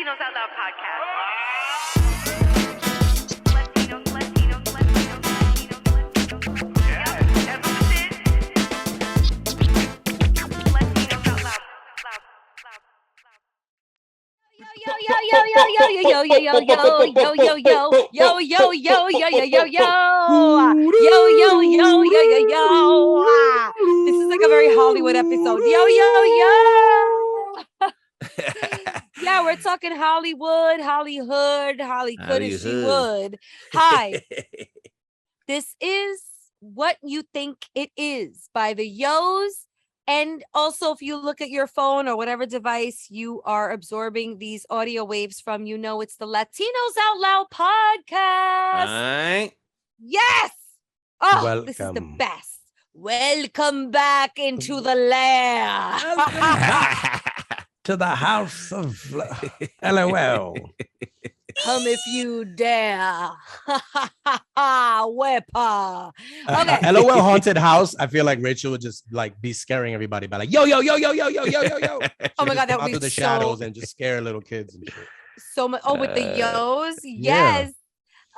Latinos Out Loud podcast. This is like a very Hollywood episode. Yeah, we're talking Hollywood, Holly could if she would. Hi. This is What You Think It Is by the Yos. And also, if you look at your phone or whatever device you are absorbing these audio waves from, you know it's the Latinos Out Loud podcast. Right. Yes. Oh, Welcome. This is the best. Welcome back into the lair. To the house of LOL. Come if you dare. Wepa. Okay. LOL haunted house. I feel like Rachel would just like be scaring everybody by like yo. Oh my God, that would be through the so- shadows and just scare little kids and shit. So much. Oh, with the Yos. yeah. Yes.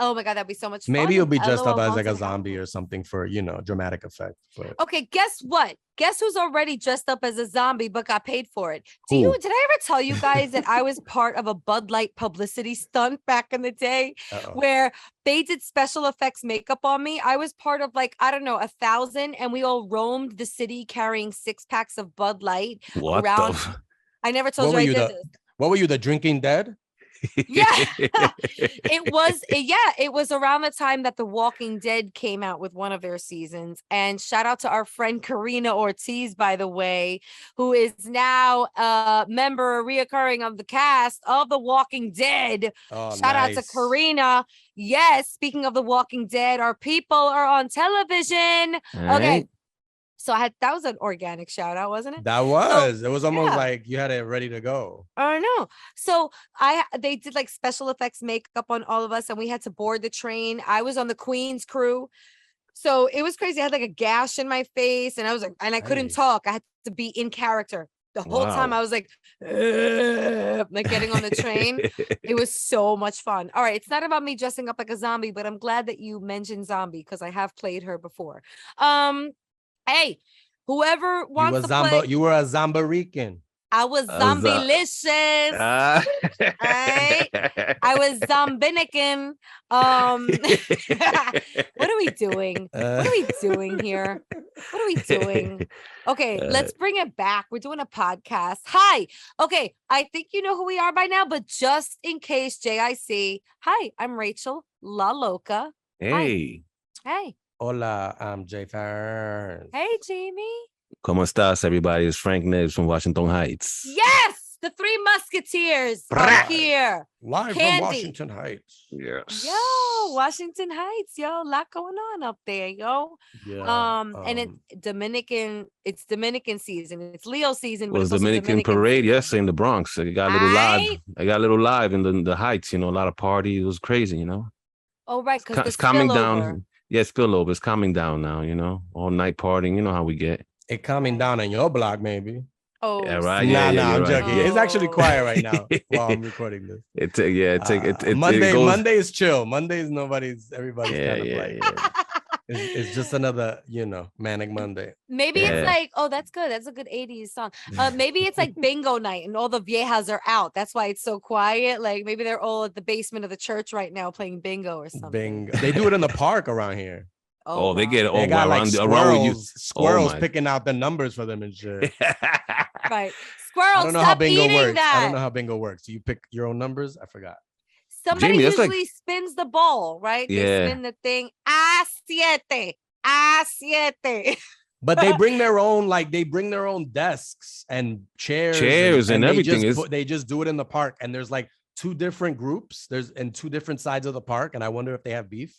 Oh my God, that'd be so much fun. Maybe you'll be dressed LOL up as like a haunted zombie house. or something for, dramatic effect. But Okay, guess what? Guess who's already dressed up as a zombie but got paid for it? Who? Did I ever tell you guys that I was part of a Bud Light publicity stunt back in the day uh-oh. where they did special effects makeup on me? I was part of 1,000, and we all roamed the city carrying 6-packs of Bud Light What around. the? I never told What you were I you, did this. What were you, the Drinking Dead? Yeah. It was around the time that The Walking Dead came out with one of their seasons. And shout out to our friend Karina Ortiz, by the way, who is now a member reoccurring of the cast of The Walking Dead. Oh, Shout out to Karina. Yes, speaking of The Walking Dead, our people are on television. Okay. So that was an organic shout out, wasn't it? That was. It was almost yeah. like you had it ready to go. I know. So they did special effects makeup on all of us, and we had to board the train. I was on the Queen's crew. So it was crazy. I had a gash in my face, and I couldn't talk. I had to be in character. The whole time I was like getting on the train. It was so much fun. All right. It's not about me dressing up like a zombie, but I'm glad that you mentioned zombie because I have played her before. Hey, whoever wants to play. You were a Zombarican. I was zombie-licious. Right? I was Zombinican. What are we doing? What are we doing here? What are we doing? Okay, let's bring it back. We're doing a podcast. Hi. Okay, I think you know who we are by now, but just in case, JIC. Hi, I'm Rachel La Loca. Hey. Hey. Hola, I'm Jay Farns. Hey, Jamie. ¿Cómo estás, everybody? It's Frank Neves from Washington Heights. Yes, the Three Musketeers are here. Live Candy. from Washington Heights. Yes. Yo, Washington Heights, yo, a lot going on up there, yo. Yeah. And it's Dominican season. It's Leo season. It but was it's also Dominican parade season. yesterday in the Bronx. I got a little Aight. live. I got a little live in the Heights. A lot of parties. It was crazy. Oh, right, because It's calming down. Yeah, spillover. It's calming down now. All night partying. You know how we get. It calming down on your block, maybe. Oh, Yeah, right. Nah, Yeah, I'm you're right. joking. Yeah. It's actually quiet right now while I'm recording this. Monday is chill. Everybody's kind of it's just another, manic Monday. Maybe it's that's good. That's a good 80s song. Maybe it's like bingo night and all the viejas are out. That's why it's so quiet. Like maybe they're all at the basement of the church right now playing bingo or something. Bingo. They do it in the park around here. Oh, they get it They all got like around squirrels my- picking out the numbers for them and shit. Right. Squirrel, I don't know stop how bingo eating works. that. I don't know how bingo works. Do you pick your own numbers? I forgot. Somebody Jamie, that's usually spins the ball, right? They Yeah. spin the thing. Siete. But they bring their own desks and chairs and everything. They just do it in the park, and there's like two different groups. There's in two different sides of the park, and I wonder if they have beef.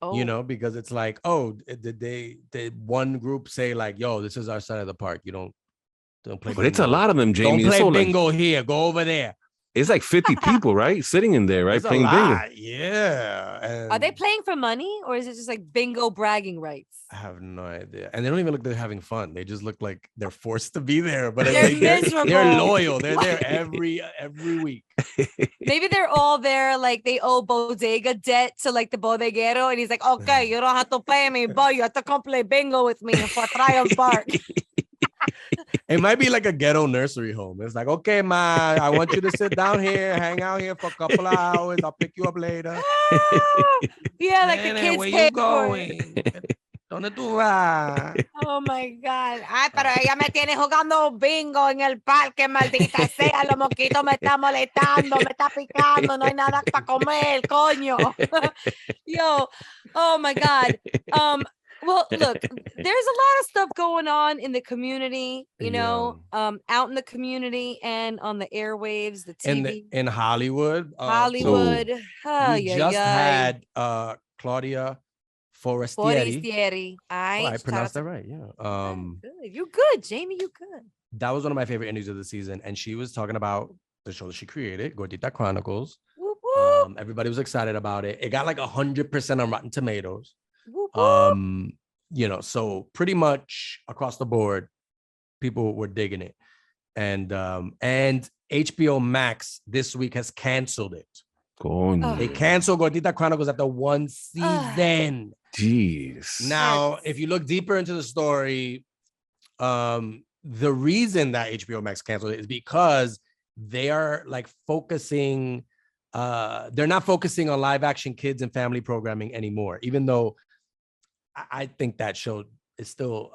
Oh. Because it's like, did one group say like, yo, this is our side of the park. You don't play. But it's a lot of them, Jamie. Don't play It's so, bingo here. Go over there. It's like 50 people, right? Sitting in there, right? It's a Playing bingo. lot, yeah. Are they And playing for money or is it just like bingo bragging rights? I have no idea. And they don't even look like they're having fun. They just look like they're forced to be there. But They're they're miserable. loyal. They're there every week. Maybe they're all there, like they owe bodega debt to like the bodeguero, and he's like, okay, you don't have to pay me, but you have to come play bingo with me for Trials Park. It might be like a ghetto nursery home. It's like, okay, ma, I want you to sit down here, hang out here for a couple of hours. I'll pick you up later. Yeah, like the Nene, kids where pay you for it. going? ¿Dónde tú vas? Oh my God. Ay, pero ella me tiene jugando bingo en el parque, maldita sea. Los mosquitos me están molestando, me está picando, no hay nada para comer, coño. Yo, oh my God. Well, look, there's a lot of stuff going on in the community, out in the community and on the airwaves, the TV. In Hollywood. Hollywood. We just had Claudia Forestieri. I pronounced that right. Yeah. Good. You good, Jamie. You good. That was one of my favorite interviews of the season. And she was talking about the show that she created, Gordita Chronicles. Whoop, whoop. Everybody was excited about it. It got like 100% on Rotten Tomatoes. Whoop, whoop. So pretty much across the board, people were digging it. And HBO Max this week has canceled it. They canceled Gordita Chronicles after one season. Jeez. Now, if you look deeper into the story, the reason that HBO Max canceled it is because they are like focusing. They're not focusing on live action kids and family programming anymore, even though I think that show is still.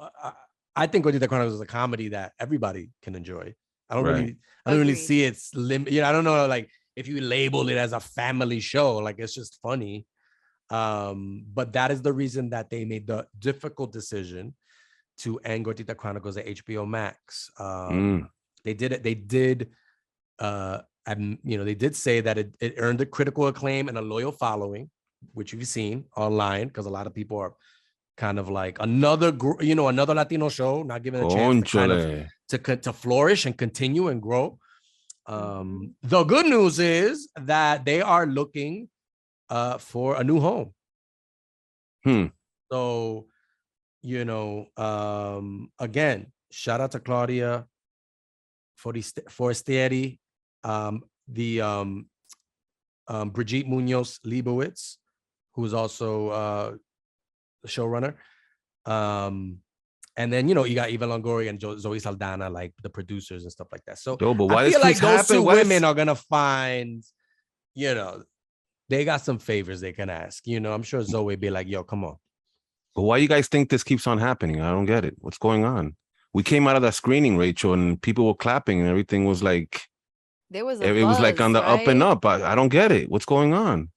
I think Gordita Chronicles is a comedy that everybody can enjoy. I don't really see its limit. I don't know, like if you label it as a family show, like it's just funny. But that is the reason that they made the difficult decision to end Gordita Chronicles at HBO Max. They did it. They did. They did say that it earned a critical acclaim and a loyal following, which you've seen online, because a lot of people are kind of like another Latino show, not given a chance to flourish and continue and grow. The good news is that they are looking for a new home. So, again, shout out to Claudia Forestieri, Brigitte Munoz Leibowitz, who is also the showrunner. And then, you got Eva Longoria and Zoe Saldana, like the producers and stuff like that. So but why I feel like those happen? two women are going to find, they got some favors they can ask. I'm sure Zoe be like, yo, come on. But why you guys think this keeps on happening? I don't get it. What's going on? We came out of that screening, Rachel, and people were clapping and everything was like, it was like on the up and up. I don't get it. What's going on?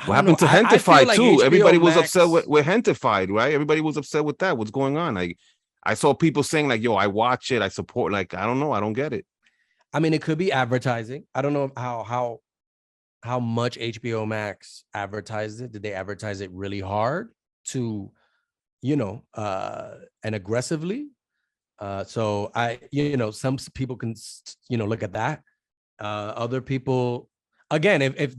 What happened to I Hentified like too? HBO Everybody was Max... upset with Hentified, right? Everybody was upset with that. What's going on? Like, I saw people saying like, yo, I watch it. I support, like, I don't know. I don't get it. I mean, it could be advertising. I don't know how much HBO Max advertised it. Did they advertise it really hard to, and aggressively? So some people can, look at that. Other people, again, if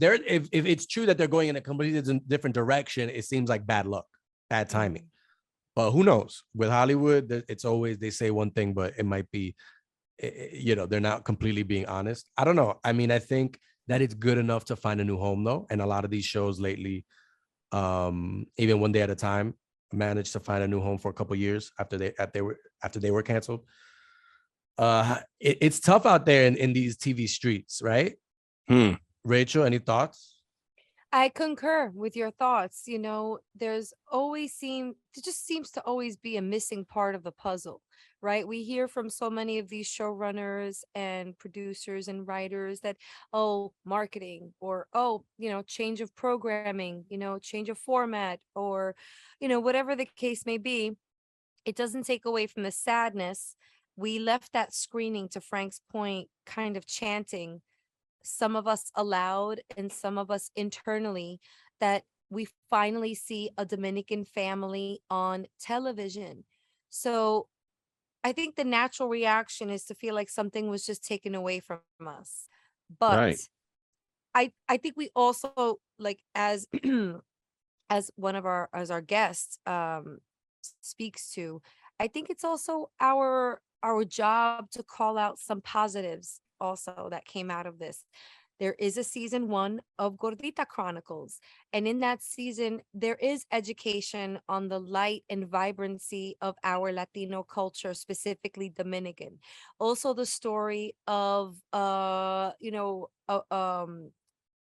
it's true that they're going in a completely different direction, it seems like bad luck, bad timing. But who knows? With Hollywood, it's always, they say one thing, but it might be, they're not completely being honest. I don't know. I mean, I think that it's good enough to find a new home, though. And a lot of these shows lately, even One Day at a Time, managed to find a new home for a couple of years after they were canceled. It's tough out there in these TV streets, right? Rachel, any thoughts? I concur with your thoughts. There's always just seems to always be a missing part of the puzzle, right? We hear from so many of these showrunners and producers and writers that, marketing, or, change of programming, change of format, or, whatever the case may be. It doesn't take away from the sadness. We left that screening, to Frank's point, kind of chanting, some of us aloud and some of us internally, that we finally see a Dominican family on television. So I think the natural reaction is to feel like something was just taken away from us. But Right. I think we also, like, as as our guest speaks to, I think it's also our job to call out some positives also that came out of this. There is a season 1 of Gordita Chronicles, and in that season there is education on the light and vibrancy of our Latino culture, specifically Dominican. Also the story of an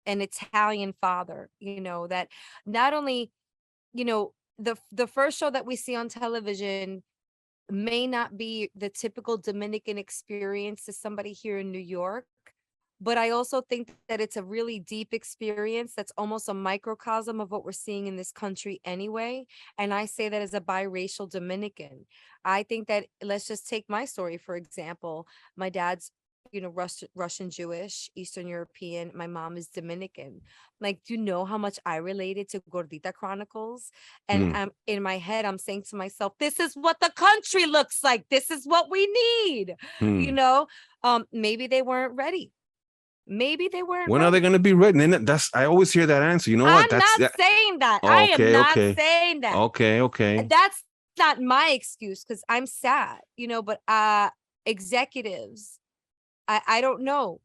Italian father, that not only, the first show that we see on television may not be the typical Dominican experience to somebody here in New York, but I also think that it's a really deep experience that's almost a microcosm of what we're seeing in this country anyway. And I say that as a biracial Dominican. I think that, let's just take my story, for example. My dad's, Russian Jewish, Eastern European. My mom is Dominican. Like, do you know how much I related to Gordita Chronicles? And Mm. in my head, I'm saying to myself, this is what the country looks like. This is what we need. Mm. Maybe they weren't ready. Maybe they weren't When are they ready. going to be ready? And I always hear that answer. You know what? I'm not saying that. Oh, I am okay, not okay. saying that. Okay. That's not my excuse, because I'm sad, but executives, I don't know,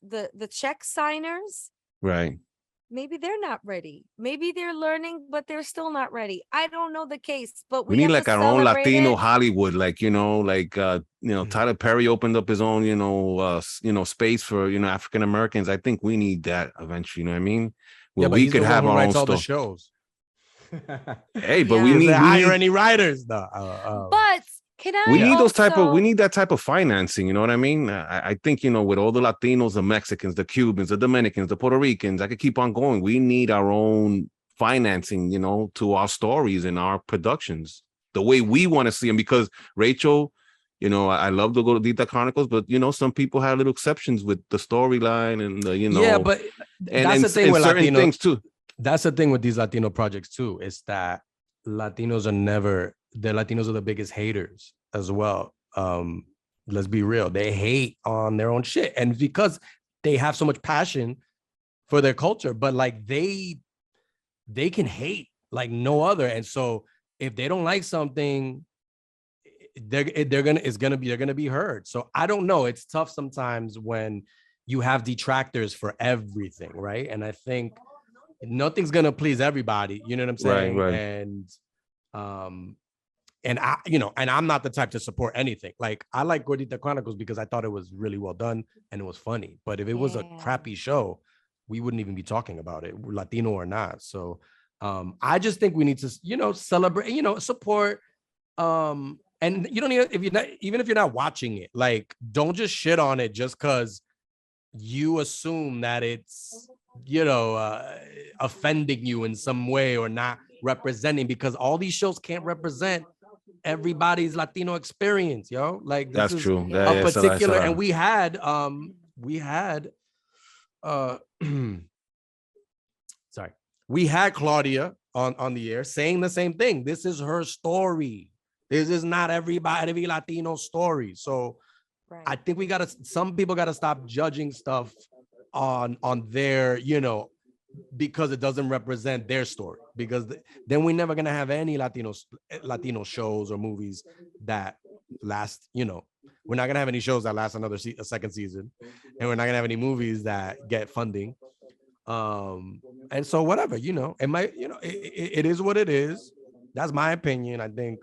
the check signers, Right. maybe they're not ready. Maybe they're learning, but they're still not ready. I don't know the case, but We we need have like to our own celebrate Latino it. Hollywood, like, Tyler Perry opened up his own, space for, African Americans. I think we need that eventually, you know what I mean? Where but we he's could the one have who our own writes all the stuff. shows. Hey, but Yeah. we Does need they hire any writers? No. But can I we need also, we need that type of financing, you know what I mean? I think, with all the Latinos, the Mexicans, the Cubans, the Dominicans, the Puerto Ricans, I could keep on going. We need our own financing, to our stories and our productions the way we want to see them. Because Rachel, I love the Gordita Chronicles, but some people have little exceptions with the storyline and the, Yeah, but and that's the thing with certain Latino things too. That's the thing with these Latino projects too, is that Latinos are the biggest haters as well. Let's be real. They hate on their own shit. And because they have so much passion for their culture, but like they can hate like no other. And so if they don't like something, they're gonna be heard. So I don't know. It's tough sometimes when you have detractors for everything, right? And I think nothing's gonna please everybody, you know what I'm saying? Right. And I, and I'm not the type to support anything. Like, I like Gordita Chronicles because I thought it was really well done and it was funny. But if it was a crappy show, we wouldn't even be talking about it, Latino or not. So I just think we need to, celebrate, support. And you don't need, even if you're not watching it, like, don't just shit on it just because you assume that it's, offending you in some way or not representing, because all these shows can't represent everybody's Latino experience, yo. Like, this That's is true. a particular, and we had sorry, we had Claudia on the air saying the same thing. This is her story. This is not every Latino story. So right. I think some people gotta stop judging stuff on their, because it doesn't represent their story, because then we're never gonna have any Latino shows or movies that last, we're not gonna have any shows that last a second season, and we're not gonna have any movies that get funding. And so whatever, it might, it is what it is. That's my opinion. I think,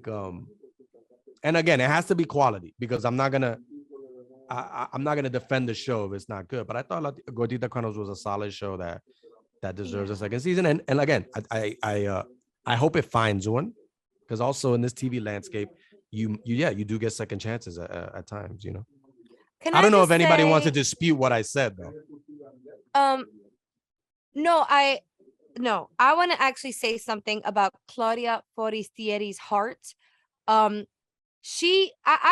and again, it has to be quality, because I'm not gonna defend the show if it's not good. But I thought Gordita Chronicles was a solid show that deserves a second season. And again, I hope it finds one, because also in this TV landscape, you do get second chances at times. I don't know if anybody wants to dispute what I said though. No, I want to actually say something about Claudia Forestieri's heart. I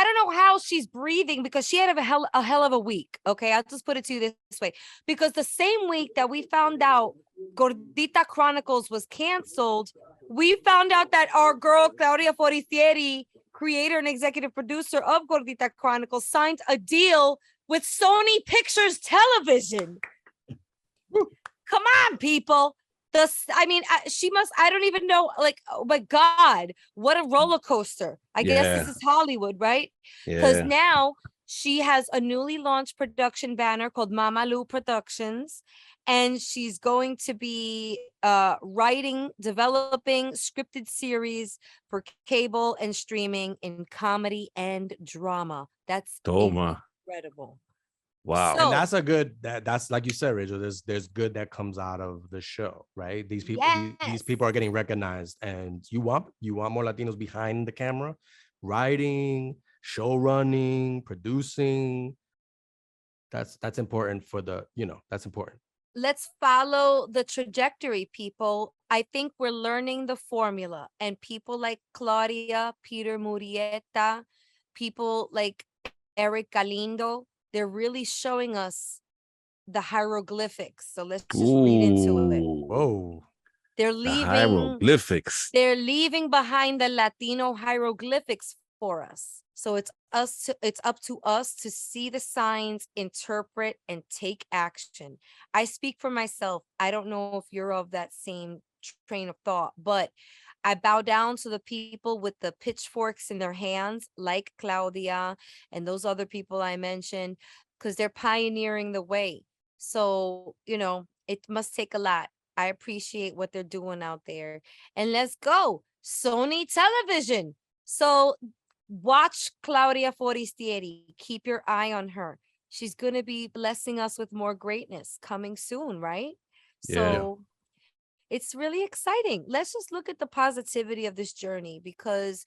don't know how she's breathing, because she had a hell of a week. Okay, I'll just put it to you this way, because the same week that we found out Gordita Chronicles was canceled, we found out that our girl Claudia Forestieri, creator and executive producer of Gordita Chronicles, signed a deal with Sony Pictures Television. Come on, people. She must, I don't even know, like, oh my God, what a roller coaster. I guess this is Hollywood, right? Because now she has a newly launched production banner called Mama Lou Productions, and she's going to be writing, developing scripted series for cable and streaming in comedy and drama. That's incredible. Wow. And that's a good, that's like you said, Rachel, there's good that comes out of the show, right? These people, these people are getting recognized, and you want more Latinos behind the camera, writing, show running, producing. That's important for the, that's important. Let's follow the trajectory, people. I think we're learning the formula, and people like Claudia, Peter Murrieta, people like Eric Galindo, they're really showing us the hieroglyphics. So let's just read into it. Whoa. They're The leaving hieroglyphics. They're leaving behind the Latino hieroglyphics for us. So it's up to us to see the signs, interpret, and take action. I speak for myself. I don't know if you're of that same train of thought, but I bow down to the people with the pitchforks in their hands, like Claudia and those other people I mentioned, because they're pioneering the way. So, it must take a lot. I appreciate what they're doing out there. And let's go. Sony Television. So watch Claudia Forestieri. Keep your eye on her. She's going to be blessing us with more greatness coming soon, right? So it's really exciting. Let's just look at the positivity of this journey because,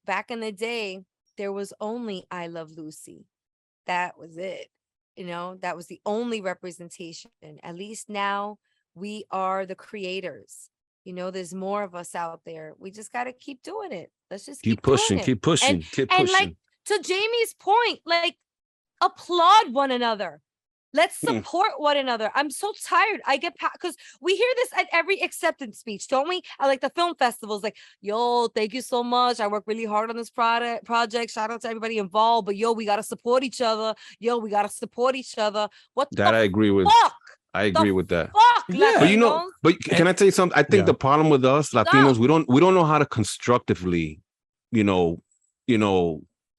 back in the day, there was only I Love Lucy. That was it. That was the only representation. At least now we are the creators. There's more of us out there. We just got to keep doing it. Let's just keep pushing, doing it. keep pushing, keep pushing. And like to Jamie's point, like applaud one another. Let's support one another. I'm so tired. I get because we hear this at every acceptance speech, don't we? I like the film festivals, like, yo, thank you so much. I work really hard on this project. Shout out to everybody involved. But yo, we gotta support each other. What that I agree with. Fuck? I agree with that. Fuck, Yeah. But can I tell you something? I think the problem with us Latinos, we don't know how to constructively,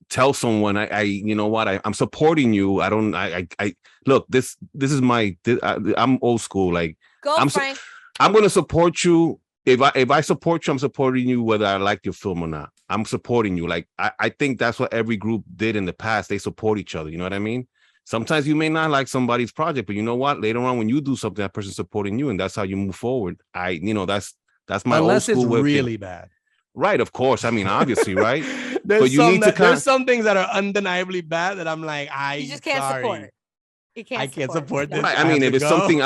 tell someone I'm supporting you. I look, this is I'm old school. Like Frank. I'm going to support you. If I support you, I'm supporting you whether I like your film or not. I'm supporting you. Like I think that's what every group did in the past. They support each other. You know what I mean? Sometimes you may not like somebody's project, but you know what? Later on, when you do something, that person's supporting you, and that's how you move forward. That's my unless old school it's really bad. Right, of course. I mean, obviously, right? There's some things that are undeniably bad that I'm like, you just can't support it. I can't support this. Right. I mean, if it's something,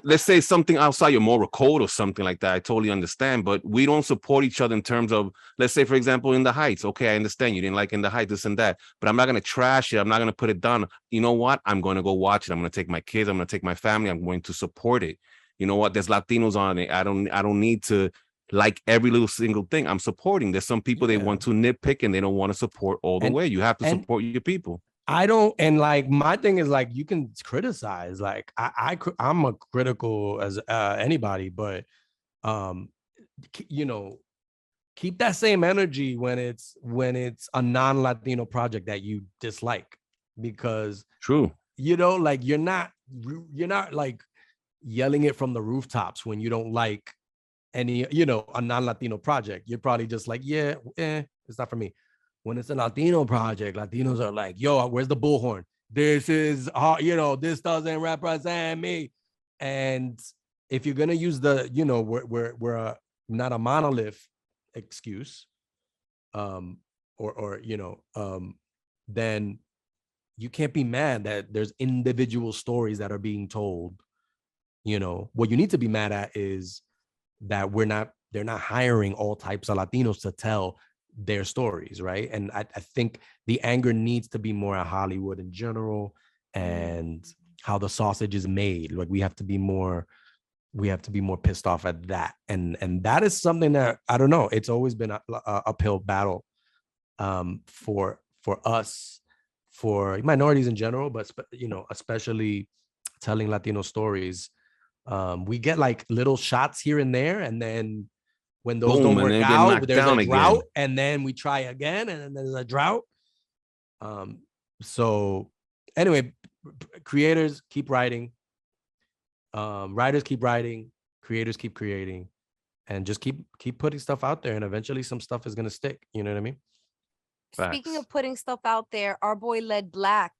let's say something outside your moral code or something like that, I totally understand. But we don't support each other in terms of, let's say, for example, In the Heights. Okay, I understand you didn't like In the Heights, this and that, but I'm not going to trash it. I'm not going to put it down. You know what? I'm going to go watch it. I'm going to take my kids. I'm going to take my family. I'm going to support it. You know what? There's Latinos on it. I don't need to like every little single thing. I'm supporting. There's some people they want to nitpick and they don't want to support all the way. You have to support your people. I don't, and like my thing is like you can criticize. Like I'm a critical as anybody, but keep that same energy when it's a non-Latino project that you dislike, because true, like you're not like yelling it from the rooftops when you don't like any a non-Latino project. You're probably just like, it's not for me. When it's a Latino project, Latinos are like, yo, where's the bullhorn? This is, this doesn't represent me. And if you're going to use the, we're not a monolith excuse, then you can't be mad that there's individual stories that are being told. What you need to be mad at is that they're not hiring all types of Latinos to tell their stories, right? And I think the anger needs to be more at Hollywood in general and how the sausage is made. Like we have to be more pissed off at that, and that is something that I don't know. It's always been a uphill battle for us for minorities in general, but especially telling Latino stories. We get like little shots here and there, and then when those Boom, don't and work then get out, knocked there's down a again. drought, and then we try again, and then there's a drought. So anyway, creators keep writing, writers keep writing, creators keep creating, and just keep putting stuff out there, and eventually some stuff is gonna stick. You know what I mean? Speaking Facts. of putting stuff out there, our boy Led Black,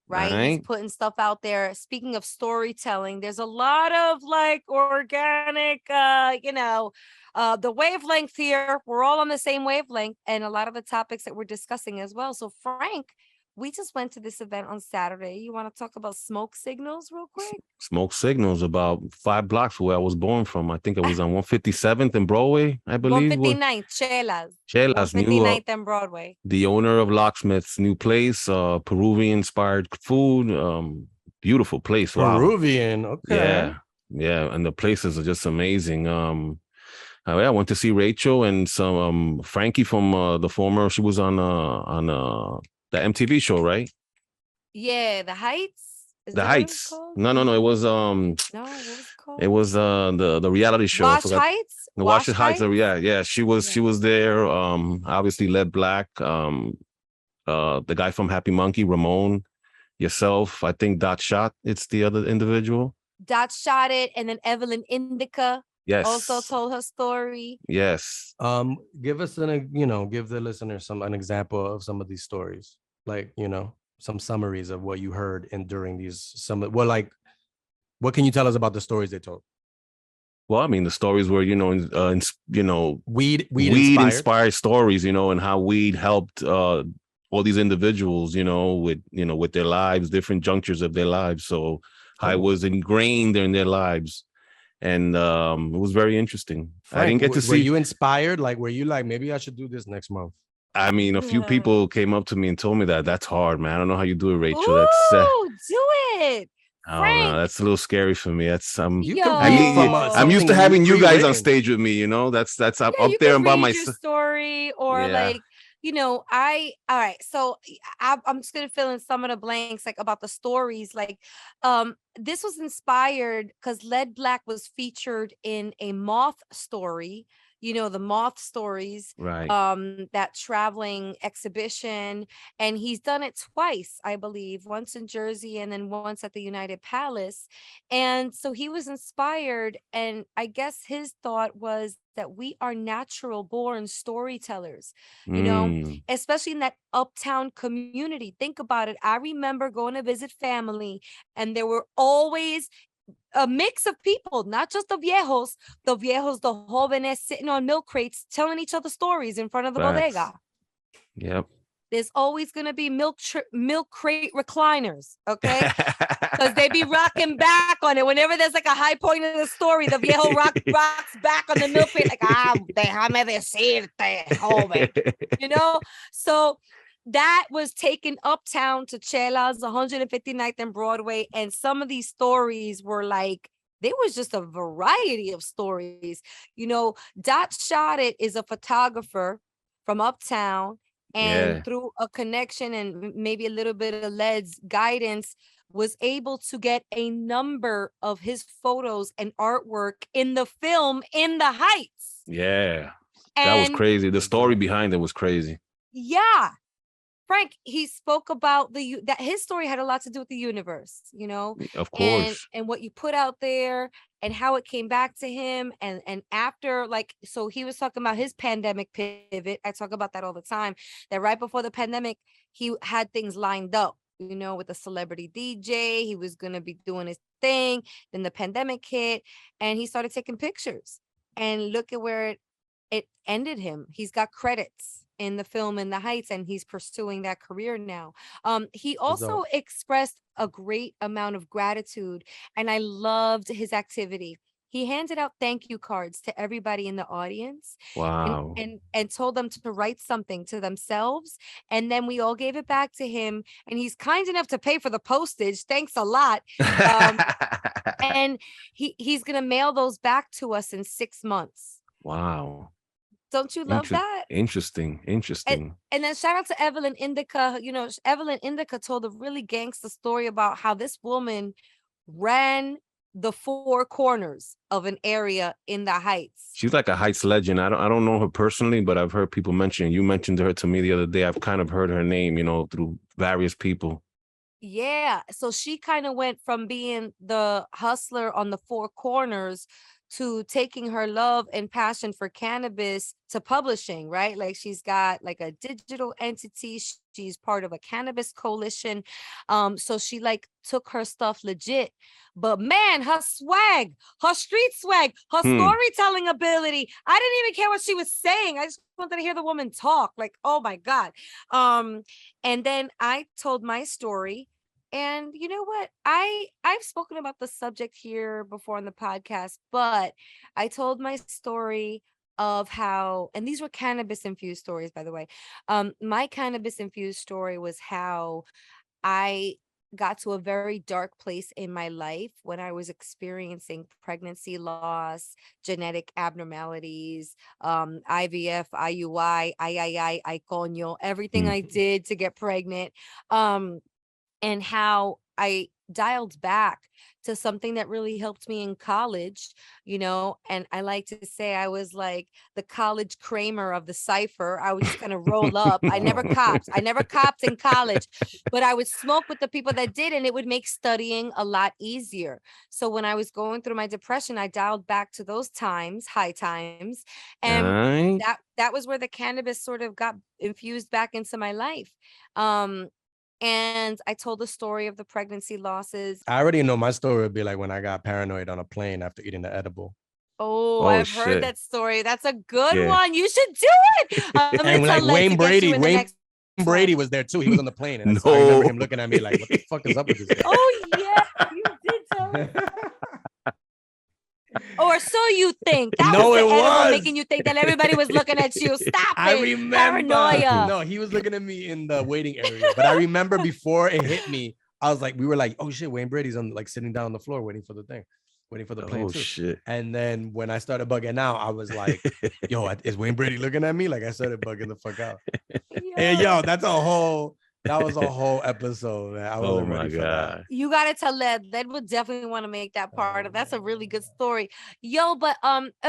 right? He's Right. putting stuff out there. Speaking of storytelling, there's a lot of like organic, the wavelength here. We're all on the same wavelength, and a lot of the topics that we're discussing as well. So, Frank, we just went to this event on Saturday. You want to talk about smoke signals real quick? Smoke Signals about 5 blocks where I was born from. I think it was on 157th and Broadway, I believe. 159th, Chelas. Chelas knew 159th and Broadway. the owner of Locksmith's new place, Peruvian inspired food. Beautiful place. Wow. Peruvian, okay. Yeah. And the places are just amazing. I went to see Rachel and some Frankie from the former. She was on the MTV show, right? Yeah, The Heights. Is The that what it's Heights. called? No. It was No, what was it called? it was the reality show. I Wash forgot. Heights. The Wash Heights. Yeah. She was there. Obviously Led Black. The guy from Happy Monkey, Ramon, yourself. I think Dot Shot. It's the other individual. Dot shot it, and then Evelyn Indica Yes. also told her story. Yes. Give us give the listeners an example of some of these stories, like some summaries of what you heard during these what can you tell us about the stories they told? Well, I mean, the stories were weed inspired stories, and how weed helped all these individuals, with their lives, different junctures of their lives. So how it was ingrained in their lives. And it was very interesting. Frank, I didn't get to see. Were you inspired? Like, were you like, maybe I should do this next month? I mean, a few people came up to me and told me that. That's hard, man. I don't know how you do it, Rachel. Ooh, That's do it. I don't know. That's a little scary for me. That's I'm You Yo. I'm used to having you guys on pre-written. stage with me. That's I'm Yeah, up you there can and by read myself. your story, or Yeah. all right. So I'm just gonna fill in some of the blanks, like about the stories. Like, this was inspired because Led Black was featured in a moth story. The moth stories, Right. that traveling exhibition, and he's done it twice, I believe, once in Jersey and then once at the United Palace. And so he was inspired, and I guess his thought was that we are natural born storytellers, especially in that uptown community. Think about it. I remember going to visit family, and there were always a mix of people, not just the jóvenes, the jóvenes sitting on milk crates telling each other stories in front of the Facts. bodega. Yep. There's always going to be milk crate recliners, okay? Because they be rocking back on it. Whenever there's like a high point in the story, the viejo rocks back on the milk crate like, déjame decirte, joven. So that was taken uptown to Chelas, 159th and Broadway. And some of these stories were like, there was just a variety of stories. Dot Shot It is a photographer from uptown, and through a connection and maybe a little bit of Led's guidance, was able to get a number of his photos and artwork in the film In the Heights. Yeah. That was crazy. The story behind it was crazy. Yeah. Frank, he spoke about that his story had a lot to do with the universe, Of course. and what you put out there and how it came back to him. And after, so he was talking about his pandemic pivot. I talk about that all the time, that right before the pandemic, he had things lined up, with a celebrity DJ. He was going to be doing his thing. Then the pandemic hit and he started taking pictures, and look at where it ended him. He's got credits in the film In the Heights, and he's pursuing that career now. He also expressed a great amount of gratitude, and I loved his activity. He handed out thank you cards to everybody in the audience. Wow. And told them to write something to themselves, and then we all gave it back to him, and he's kind enough to pay for the postage. Thanks a lot. And he's gonna mail those back to us in 6 months. Wow. Don't you love that? Interesting. And then shout out to Evelyn Indica. You know, Evelyn Indica told a really gangster story about how this woman ran the four corners of an area in the Heights. She's like a Heights legend. I don't know her personally, but I've heard people mention. You mentioned her to me the other day. I've kind of heard her name, through various people. Yeah. So she kind of went from being the hustler on the four corners to taking her love and passion for cannabis to publishing, right? Like she's got like a digital entity. She's part of a cannabis coalition. So she like took her stuff legit. But man, her swag, her street swag, her storytelling ability. I didn't even care what she was saying. I just wanted to hear the woman talk. Like, oh my God. And then I told my story. And you know what? I've spoken about the subject here before on the podcast, but I told my story of how, and these were cannabis infused stories, by the way. My cannabis infused story was how I got to a very dark place in my life when I was experiencing pregnancy loss, genetic abnormalities, IVF, IUI, I coño, everything I did to get pregnant. And how I dialed back to something that really helped me in college, and I like to say I was like the college Kramer of the cipher. I would just kind of roll up. I never copped in college, but I would smoke with the people that did, and it would make studying a lot easier. So when I was going through my depression, I dialed back to those times, high times, and that was where the cannabis sort of got infused back into my life. And I told the story of the pregnancy losses. I already know my story would be like when I got paranoid on a plane after eating the edible. Oh, I've heard that story. That's a good one. You should do it. And like Wayne Brady was there too. He was on the plane, and I remember him looking at me like, "What the fuck is up with this guy?" Oh yeah, you did tell me. Or so you think. That was the edible making you think that everybody was looking at you. Stop it. I remember. Paranoia. No, he was looking at me in the waiting area. But I remember before it hit me, I was like, we were like, oh shit, Wayne Brady's on like sitting down on the floor waiting for the plane too. Shit. And then when I started bugging out, I was like, yo, is Wayne Brady looking at me? Like I started bugging the fuck out. And yo, that was a whole episode, man. I wasn't ready for that. You gotta tell Led. Led would definitely want to make that part of. That's a really good story. Yo, but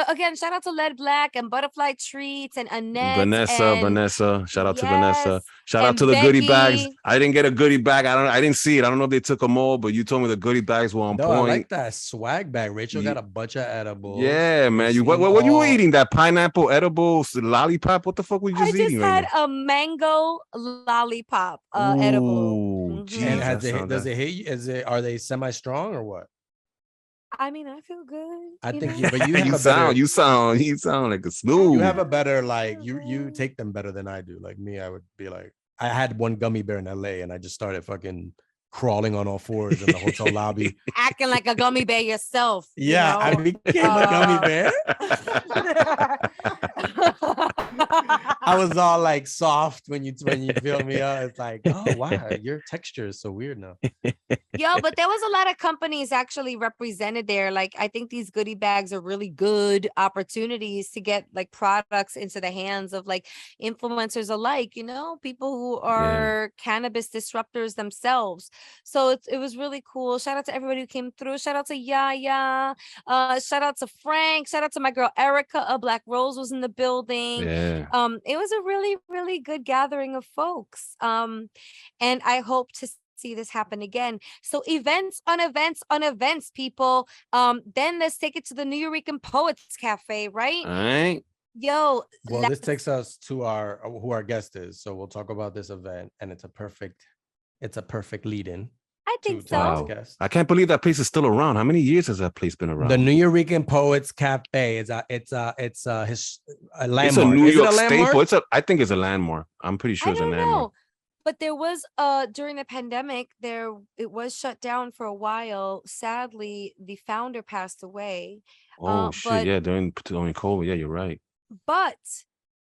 again, shout out to Led Black and Butterfly Treats and Annette. Vanessa. Shout out to Vanessa. Shout out to the goodie bags. I didn't get a goodie bag. I didn't see it. I don't know if they took them all, but you told me the goodie bags were on point. I like that swag bag. Rachel got a bunch of edibles. Yeah, man. What you were eating? That pineapple edible lollipop? What the fuck were you just eating? I just had a mango lollipop. Edible. And does it hit you? Are they semi-strong or what? I mean, I feel good. I think but you sound like a smooth. You have a better you take them better than I do. Like me, I would be like, I had one gummy bear in LA and I just started fucking crawling on all fours in the hotel lobby, acting like a gummy bear yourself. Yeah, I became a gummy bear. I was all like soft when you feel me up. It's like, oh wow, your texture is so weird now. Yo, but there was a lot of companies actually represented there. Like, I think these goodie bags are really good opportunities to get like products into the hands of like influencers alike, people who are cannabis disruptors themselves. So it was really cool. Shout out to everybody who came through. Shout out to Yaya. Shout out to Frank. Shout out to my girl Erica. Black Rose was in the building. Yeah. It was a really, really good gathering of folks. And I hope to see this happen again. So events on events, people. Then let's take it to the New Eurekan Poets Cafe, right? All right. Yo. Well, this takes us to who our guest is. So we'll talk about this event, and it's a perfect lead-in. I think so. Wow. I can't believe that place is still around. How many years has that place been around? The New Eurekan Poets Cafe is a landmark. It's a New York staple. I think it's a landmark. I'm pretty sure it's a landmark. Know. But there was during the pandemic, it was shut down for a while. Sadly, the founder passed away. Oh shit! Yeah, during COVID. Yeah, you're right. But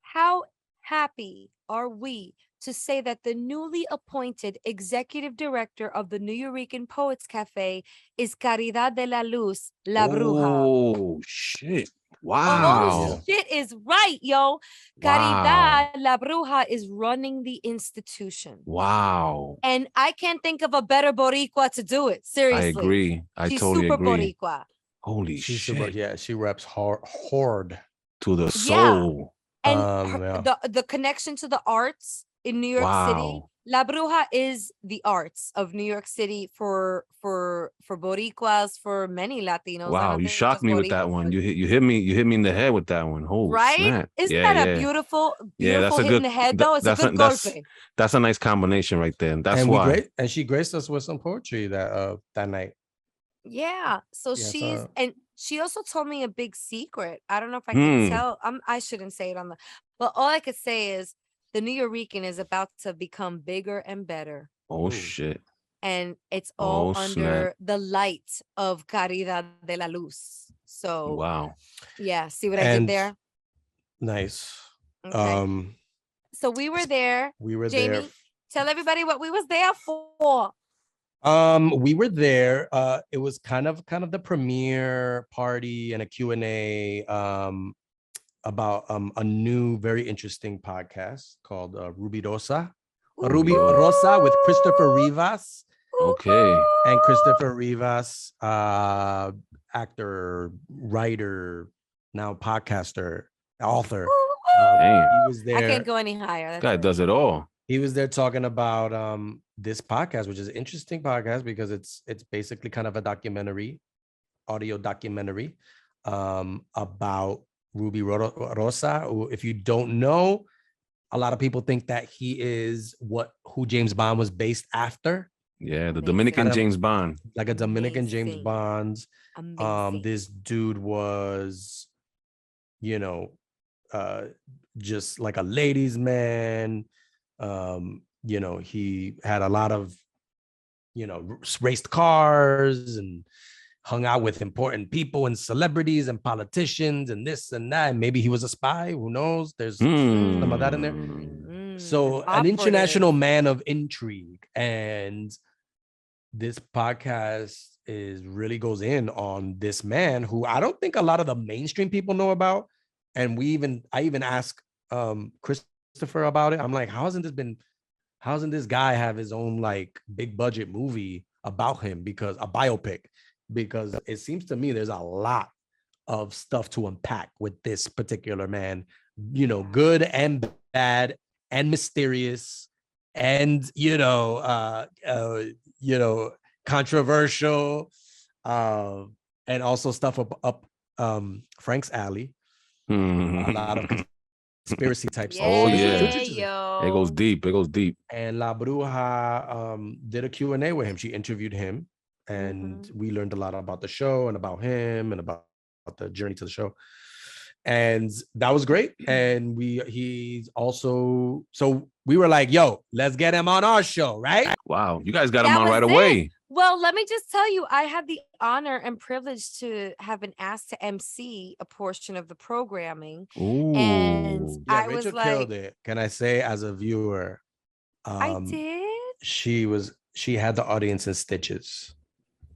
how happy are we to say that the newly appointed executive director of the New Eurekan Poets Cafe is Caridad de la Luz, La Bruja. Oh shit! Wow. shit is right, yo. Wow. Caridad La Bruja is running the institution. Wow. And I can't think of a better Boricua to do it. Seriously. I agree. I She's totally super agree. Boricua. Holy She's shit. super, yeah, she reps horde. To the Yeah. soul. And Yeah. the connection to the arts in New York City. Wow. La Bruja is the arts of New York City for Boricuas, for many Latinos. I Wow, don't you think shocked just me with that Boricuas, one. but- You hit me in the head with that one. Holy right? snap. Isn't Yeah, that a yeah. beautiful, Yeah, that's beautiful a hit in good the head though? It's a good golpe. that's a nice combination right there. That's And why. she graced us with some poetry that night. Yeah. So Yeah, and she also told me a big secret. I don't know if I can tell. I shouldn't say it on the, but all I could say is the New Yorican is about to become bigger and better. Oh Ooh. shit. And it's all Oh, under the light of Caridad de la Luz. So Wow. yeah, see what I did And there? nice. Okay. So we were there. We were Jamie, there. tell everybody what we was there for. We were there. It was kind of the premiere party and a Q&A about a new, very interesting podcast called Rubirosa. Rubirosa with Christopher Rivas. Okay. And Christopher Rivas, actor, writer, now podcaster, author. Damn. He was there. I can't go any higher. That's Guy it. does it all. He was there talking about this podcast, which is an interesting podcast because it's basically kind of a documentary, audio documentary, about Rubirosa. Who, if you don't know, a lot of people think that he is who James Bond was based after. Yeah, the Amazing. Dominican James Bond. Like a Dominican James Amazing. Bond. Amazing. This dude was, just like a ladies' man. He had a lot of, raced cars and hung out with important people and celebrities and politicians and this and that. And maybe he was a spy. Who knows? There's some of that in there. So an international man of intrigue. And this podcast really goes in on this man who I don't think a lot of the mainstream people know about. And I even asked Christopher about it. I'm like, how hasn't this guy have his own like big budget movie about him, because a biopic, because it seems to me there's a lot of stuff to unpack with this particular man, good and bad and mysterious and controversial, and also stuff up Frank's alley. A lot of conspiracy type stuff. Oh, yeah. Yo. It goes deep. And La Bruja did a Q&A with him. She interviewed him, and we learned a lot about the show and about him and about the journey to the show. And that was great. And he's also, so we were like, yo, let's get him on our show, right? Wow. You guys got him That on was right it. away. Well, let me just tell you, I had the honor and privilege to have been asked to MC a portion of the programming. Ooh. And Yeah, I Rachel was like, killed it. Can I say, as a viewer, I did. she had the audience in stitches.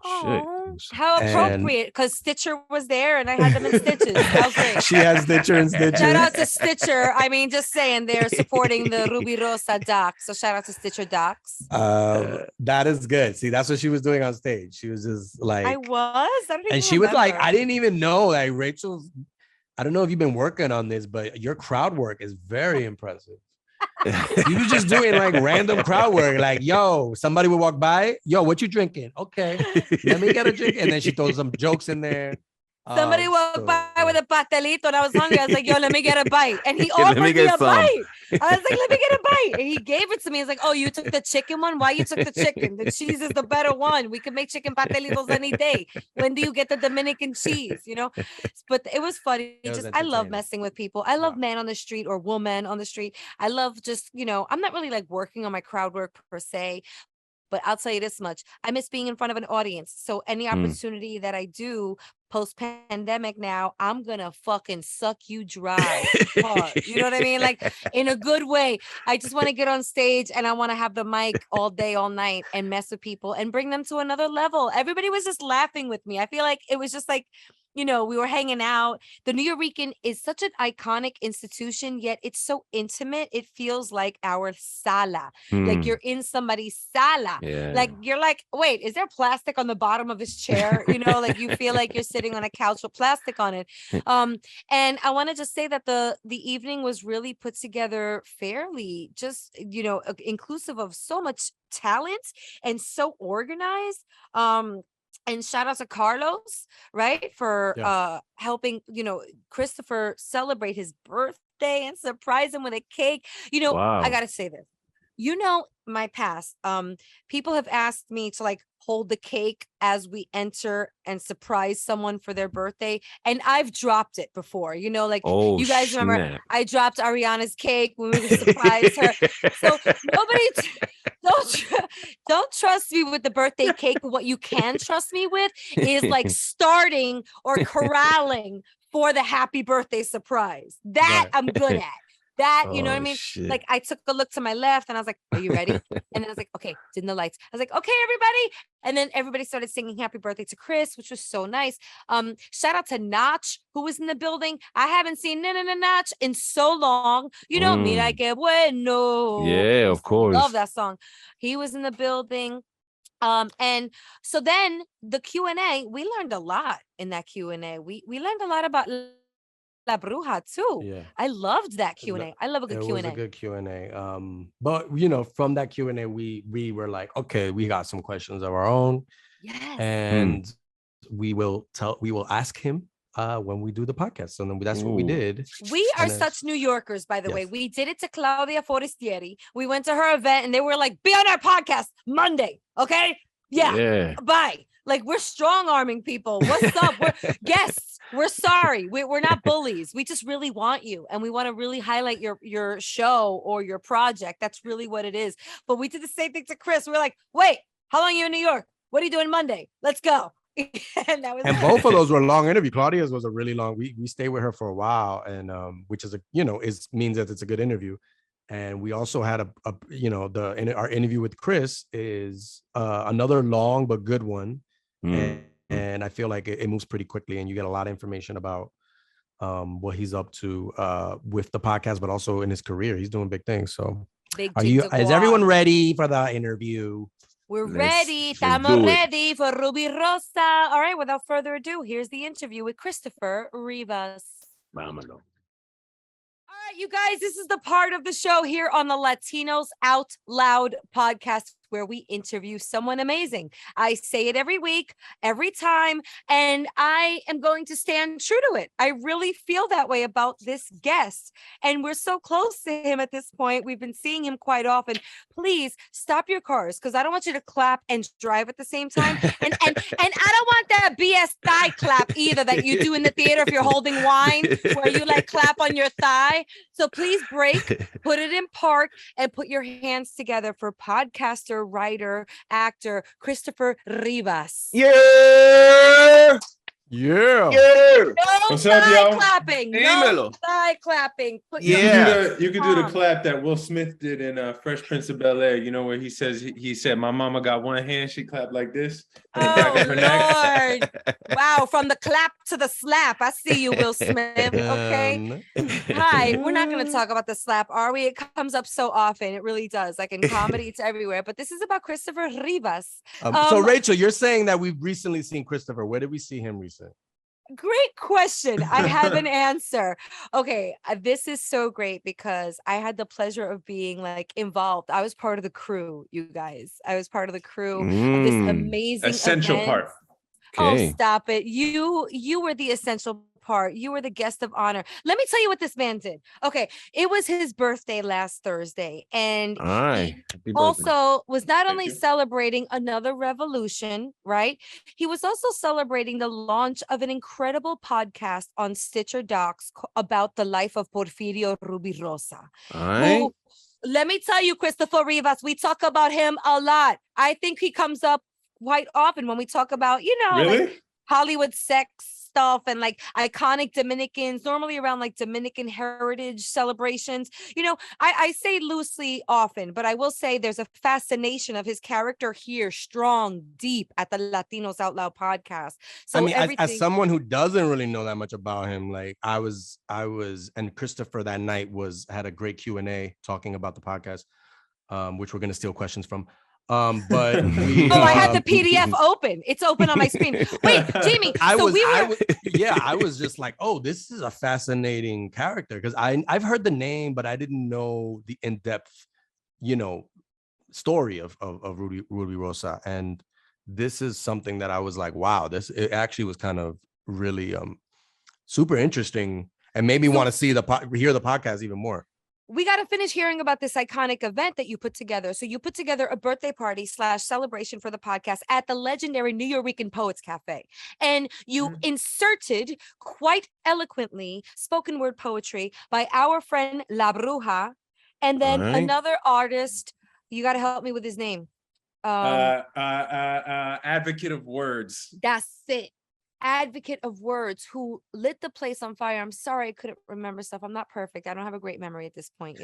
Oh, how And- appropriate, because Stitcher was there and I had them in stitches. How great. She has Stitcher and stitches. Shout out to Stitcher. I mean, just saying, they're supporting the Rubirosa doc. So shout out to Stitcher docs. That is good. See, that's what she was doing on stage. She was just like, I don't even and she was like, remember. I didn't even know, like, Rachel's, I don't know if you've been working on this, but your crowd work is very impressive. You was just doing like random crowd work, like, yo, somebody would walk by, yo, what you drinking? Okay, let me get a drink. And then she throws some jokes in there. Somebody walked by with a pastelito and I was hungry. I was like, yo, let me get a bite. And he Let offered me me get a some. bite. I was like, let me get a bite. And he gave it to me. He's like, oh, you took the chicken one? Why you took the chicken? The cheese is the better one. We can make chicken pastelitos any day. When do you get the Dominican cheese? But it was funny. It was I love entertaining. messing with people. I love Yeah. man on the street or woman on the street. I love just, I'm not really like working on my crowd work per se. But I'll tell you this much. I miss being in front of an audience. So any opportunity that I do post-pandemic now, I'm going to fucking suck you dry hard. You know what I mean? Like in a good way. I just want to get on stage and I want to have the mic all day, all night and mess with people and bring them to another level. Everybody was just laughing with me. I feel like it was just like, we were hanging out. The New Yorican is such an iconic institution, yet it's so intimate. It feels like our sala, like you're in somebody's sala. Yeah. Like you're like, wait, is there plastic on the bottom of his chair? Like you feel like you're sitting on a couch with plastic on it. And I want to just say that the evening was really put together fairly, just inclusive of so much talent and so organized. And shout out to Carlos, right, for helping, Christopher celebrate his birthday and surprise him with a cake. Wow. I gotta say this. My past. People have asked me to like hold the cake as we enter and surprise someone for their birthday, and I've dropped it before. Oh, you guys remember snap. I dropped Ariana's cake when we surprised her. So nobody. Don't trust me with the birthday cake. But what you can trust me with is like starting or corralling for the happy birthday surprise. That I'm good at. That, you know what I mean? Shit. Like I took a look to my left and I was like, are you ready? And then I was like, okay, dim the lights. I was like, okay, everybody. And then everybody started singing happy birthday to Chris, which was so nice. Shout out to Notch, who was in the building. I haven't seen Notch in so long. Mira que bueno. Yeah, of course. Love that song. He was in the building. And so then the Q&A, we learned a lot in that Q&A. We learned a lot about La Bruja too. Yeah. I loved that Q&A. I love a good Q&A. It was a good Q&A. But from that Q&A, we were like, okay, we got some questions of our own. Yes. And we will ask him when we do the podcast. So then that's what we did. We are such New Yorkers, by the way. We did it to Claudia Forestieri. We went to her event and they were like, be on our podcast Monday. Okay. Yeah. Bye. Like we're strong arming people. What's up? We're guests. We're sorry. We're not bullies. We just really want you. And we want to really highlight your show or your project. That's really what it is. But we did the same thing to Chris. We're like, wait, how long are you in New York? What are you doing Monday? Let's go. and both of those were long interview. Claudia's was a really long. We stayed with her for a while, and which is means that it's a good interview. And we also had our interview with Chris is another long but good one. And I feel like it moves pretty quickly, and you get a lot of information about what he's up to with the podcast, but also in his career. He's doing big things. So, is everyone ready for the interview? We're ready. Estamos ready for Rubirosa. All right. Without further ado, here's the interview with Christopher Rivas. Vámonos. All right, you guys, this is the part of the show here on the Latinos Out Loud podcast where we interview someone amazing. I say it every week, every time, and I am going to stand true to it. I really feel that way about this guest, and we're so close to him at this point. We've been seeing him quite often. Please stop your cars because I don't want you to clap and drive at the same time. And I don't want that BS thigh clap either that you do in the theater if you're holding wine, where you like clap on your thigh. So please break, put it in park, and put your hands together for podcaster, writer, actor, Christopher Rivas. Yeah. Yeah. No What's thigh up, y'all? clapping. No thigh clapping. You can do the clap that Will Smith did in Fresh Prince of Bel-Air. You know where he said, "My mama got one hand, she clapped like this." Oh Lord! Wow, from the clap to the slap. I see you, Will Smith. Okay. Hi. We're not going to talk about the slap, are we? It comes up so often. It really does. Like in comedy, it's everywhere. But this is about Christopher Rivas. So Rachel, you're saying that we've recently seen Christopher. Where did we see him recently? Great question. I have an answer. Okay, this is so great because I had the pleasure of being like involved. I was part of the crew, you guys. I was part of the crew of this amazing essential event. part. Oh, stop it. You were the essential part. You were the guest of honor. Let me tell you what this man did. Okay, it was his birthday last Thursday, and he also was not only celebrating another revolution, right? He was also celebrating the launch of an incredible podcast on Stitcher Docs about the life of Porfirio Rubirosa. Who, let me tell you, Christopher Rivas, we talk about him a lot. I think he comes up quite often when we talk about, really? like Hollywood sex stuff and like iconic Dominicans, normally around like Dominican heritage celebrations. You know, I say loosely often, but I will say there's a fascination of his character here, strong, deep at the Latinos Out Loud podcast. So I mean, everything. as someone who doesn't really know that much about him, like I was, and Christopher that night had a great Q&A talking about the podcast, which we're going to steal questions from. But we, I had the PDF open. It's open on my screen. Wait, Jamie. I was just like, oh, this is a fascinating character, because I've heard the name, but I didn't know the in-depth, story of Rubirosa. And this is something that I was like, wow, it actually was kind of really super interesting, and made me want to hear the podcast even more. We got to finish hearing about this iconic event that you put together. So you put together a birthday party / celebration for the podcast at the legendary New Yorican Poets Cafe. And you inserted quite eloquently spoken word poetry by our friend La Bruja. And then another artist, you got to help me with his name. Advocate of words. That's it. Advocate of words, who lit the place on fire. I'm sorry I couldn't remember stuff. I'm not perfect. I don't have a great memory at this point.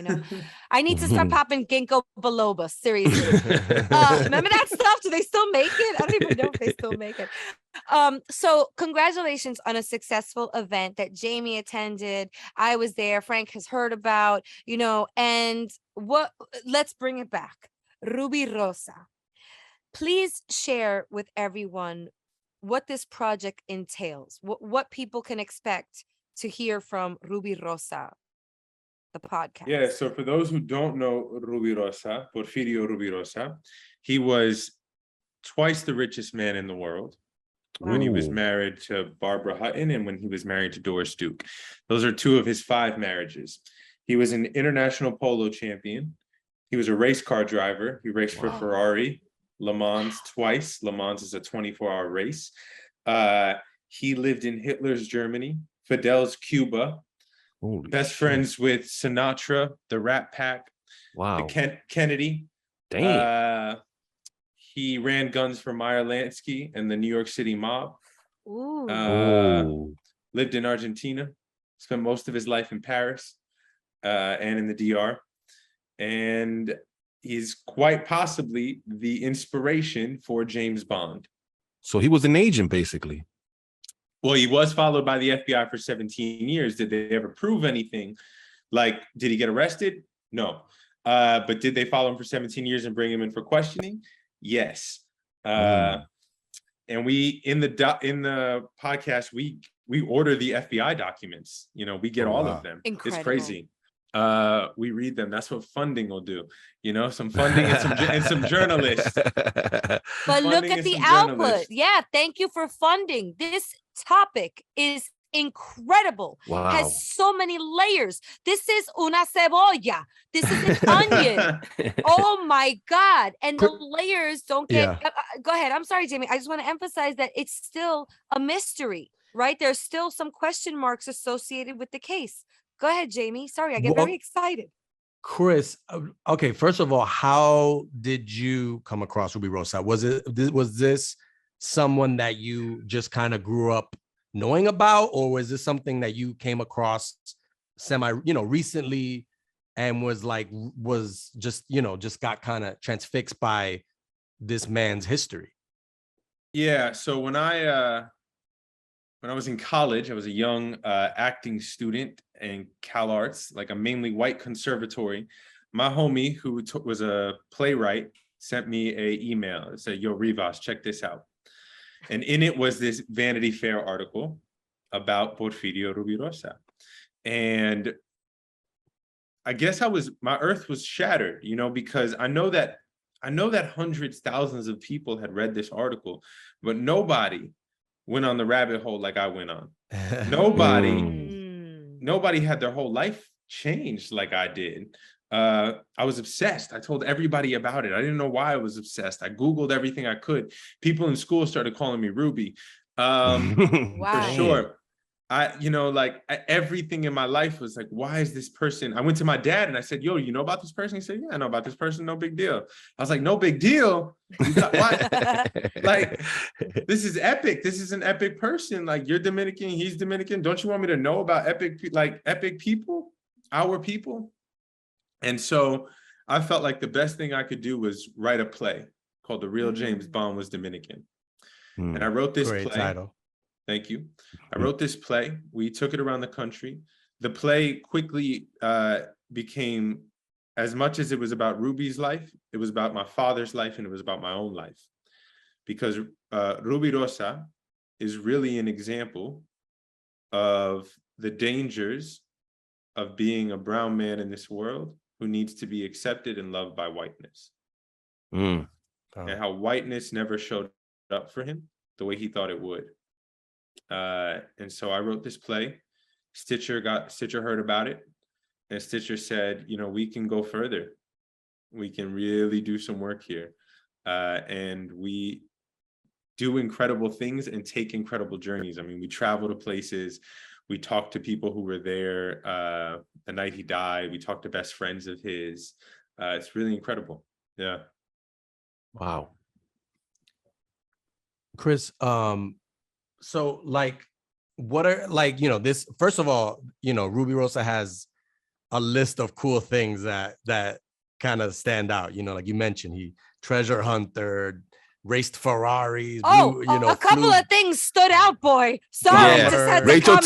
I need to start popping ginkgo biloba. Seriously. Remember that stuff? Do they still make it? I don't even know if they still make it. So congratulations on a successful event that Jamie attended. I was there. Frank has heard about, and let's bring it back. Rubirosa. Please share with everyone what this project entails, what people can expect to hear from Rubirosa, the podcast. Yeah, so for those who don't know Rubirosa, Porfirio Rubirosa, he was twice the richest man in the world when he was married to Barbara Hutton and when he was married to Doris Duke. Those are 2 of his 5 marriages. He was an international polo champion. He was a race car driver. He raced for Ferrari, Le Mans twice. Le Mans is a 24-hour race. He lived in Hitler's Germany, Fidel's Cuba, best friends with Sinatra, the Rat Pack, the Kennedy. Damn. He ran guns for Meyer Lansky and the New York City mob. Lived in Argentina, spent most of his life in Paris and in the DR. And he's quite possibly the inspiration for James Bond. So he was an agent, basically. Well, he was followed by the FBI for 17 years. Did they ever prove anything? Like, did he get arrested? No. But did they follow him for 17 years and bring him in for questioning? Yes. And we, in the podcast, we order the FBI documents. We get all of them. Incredible. It's crazy. We read them. That's what funding will do. Some funding and some journalists. But look at the output. Yeah, thank you for funding. This topic is incredible. Wow. Has so many layers. This is una cebolla. This is an onion. Oh my God. And the layers don't get go ahead. I'm sorry, Jamie. I just want to emphasize that it's still a mystery, right? There's still some question marks associated with the case. Go ahead, Jamie. Sorry, I get very excited. Chris, okay, first of all, how did you come across Rubirosa? Was this someone that you just kind of grew up knowing about, or was this something that you came across recently and was just got kind of transfixed by this man's history? Yeah, so when I was in college, I was a young acting student in Cal Arts, like a mainly white conservatory. My homie, who was a playwright, sent me an email. It said, "Yo, Rivas, check this out." And in it was this Vanity Fair article about Porfirio Rubirosa. And I guess my earth was shattered, because I know that hundreds, thousands of people had read this article, but nobody went on the rabbit hole like I went on. Nobody had their whole life changed like I did. I was obsessed. I told everybody about it. I didn't know why I was obsessed. I Googled everything I could. People in school started calling me Ruby. Wow. For sure. everything in my life was like, why is this person? I went to my dad and I said, yo, you know about this person? He said, yeah, I know about this person. No big deal. I was like, no big deal. Why? Like, this is epic. This is an epic person. Like, you're Dominican, he's Dominican. Don't you want me to know about epic people, our people? And so I felt like the best thing I could do was write a play called The Real James Bond Was Dominican. And I wrote this Great play. title. Thank you. I wrote this play. We took it around the country. The play quickly became, as much as it was about Ruby's life, it was about my father's life, and it was about my own life. Because Rubirosa is really an example of the dangers of being a brown man in this world who needs to be accepted and loved by whiteness. And how whiteness never showed up for him the way he thought it would. And so I wrote this play. Stitcher heard about it, and Stitcher said, we can go further. We can really do some work here. And we do incredible things and take incredible journeys. I mean, we travel to places, we talk to people who were there the night he died. We talked to best friends of his. It's really incredible. Yeah. Wow. Chris, so like, what are this, first of all, Rubirosa has a list of cool things that kind of stand out, like you mentioned, he treasure hunter, raced Ferraris. A couple of things stood out, boy. Sorry, Yeah. just had to Rachel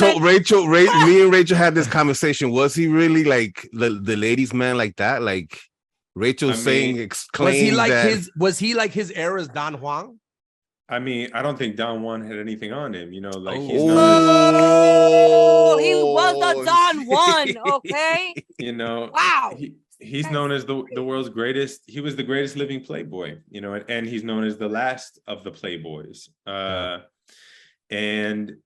comment. me and Rachel had this conversation. Was he really like the ladies' man like that? Like Rachel I mean, was he like his era's Don Juan? I mean, I don't think Don Juan had anything on him, he's known as, he was the Don Juan, okay? Wow. He's known as the world's greatest. He was the greatest living playboy, and he's known as the last of the playboys. And